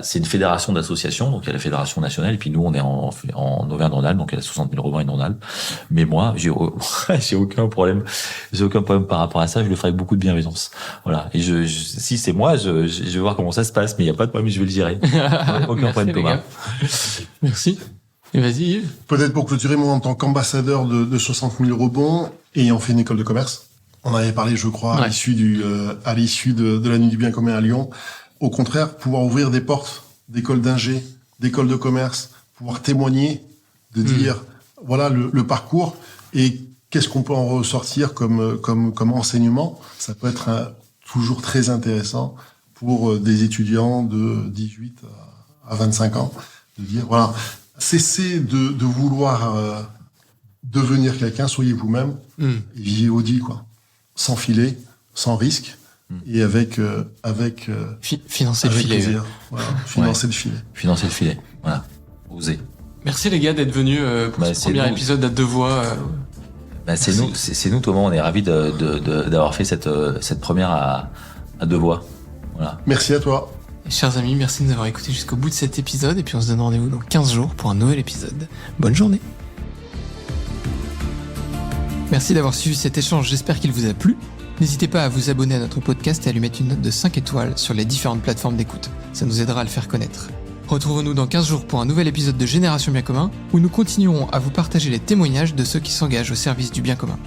Speaker 8: c'est une fédération d'associations, donc il y a la fédération nationale, et puis nous, on est en Auvergne-Rhône-Alpes, donc il y a 60 000 rebonds en Rhône-Alpes. Mais moi, j'ai aucun problème. J'ai aucun problème par rapport à ça. Je le ferai avec beaucoup de bienveillance. Voilà. Et si c'est moi, je vais voir comment ça se passe, mais il y a pas de problème, je vais le gérer. Aucun problème, Thomas.
Speaker 6: Merci. Et vas-y, Yves.
Speaker 7: Peut-être pour clôturer, moi, en tant qu'ambassadeur de 60 000 rebonds, ayant fait une école de commerce, on avait parlé, je crois, à l'issue de la Nuit du Bien commun à Lyon. Au contraire, pouvoir ouvrir des portes d'écoles d'ingé, d'écoles de commerce, pouvoir témoigner, de dire, voilà le parcours et qu'est-ce qu'on peut en ressortir comme enseignement. Ça peut être toujours très intéressant pour des étudiants de 18 à 25 ans, de dire, voilà, cessez de vouloir devenir quelqu'un, soyez vous-même, et vivez Audi, quoi. Sans filet, sans risque, et avec
Speaker 6: financer le filet.
Speaker 7: Plaisir. Voilà, financer le filet.
Speaker 8: Financer le filet, voilà. Osez.
Speaker 6: Merci les gars d'être venus pour ce premier épisode à deux voix.
Speaker 8: C'est nous, Thomas, on est ravis d'avoir fait cette première à deux voix. Voilà.
Speaker 7: Merci à toi.
Speaker 6: Et chers amis, merci de nous avoir écoutés jusqu'au bout de cet épisode, et puis on se donne rendez-vous dans 15 jours pour un nouvel épisode. Bonne journée. Merci d'avoir suivi cet échange, j'espère qu'il vous a plu. N'hésitez pas à vous abonner à notre podcast et à lui mettre une note de 5 étoiles sur les différentes plateformes d'écoute. Ça nous aidera à le faire connaître. Retrouvons-nous dans 15 jours pour un nouvel épisode de Génération Bien Commun, où nous continuerons à vous partager les témoignages de ceux qui s'engagent au service du bien commun.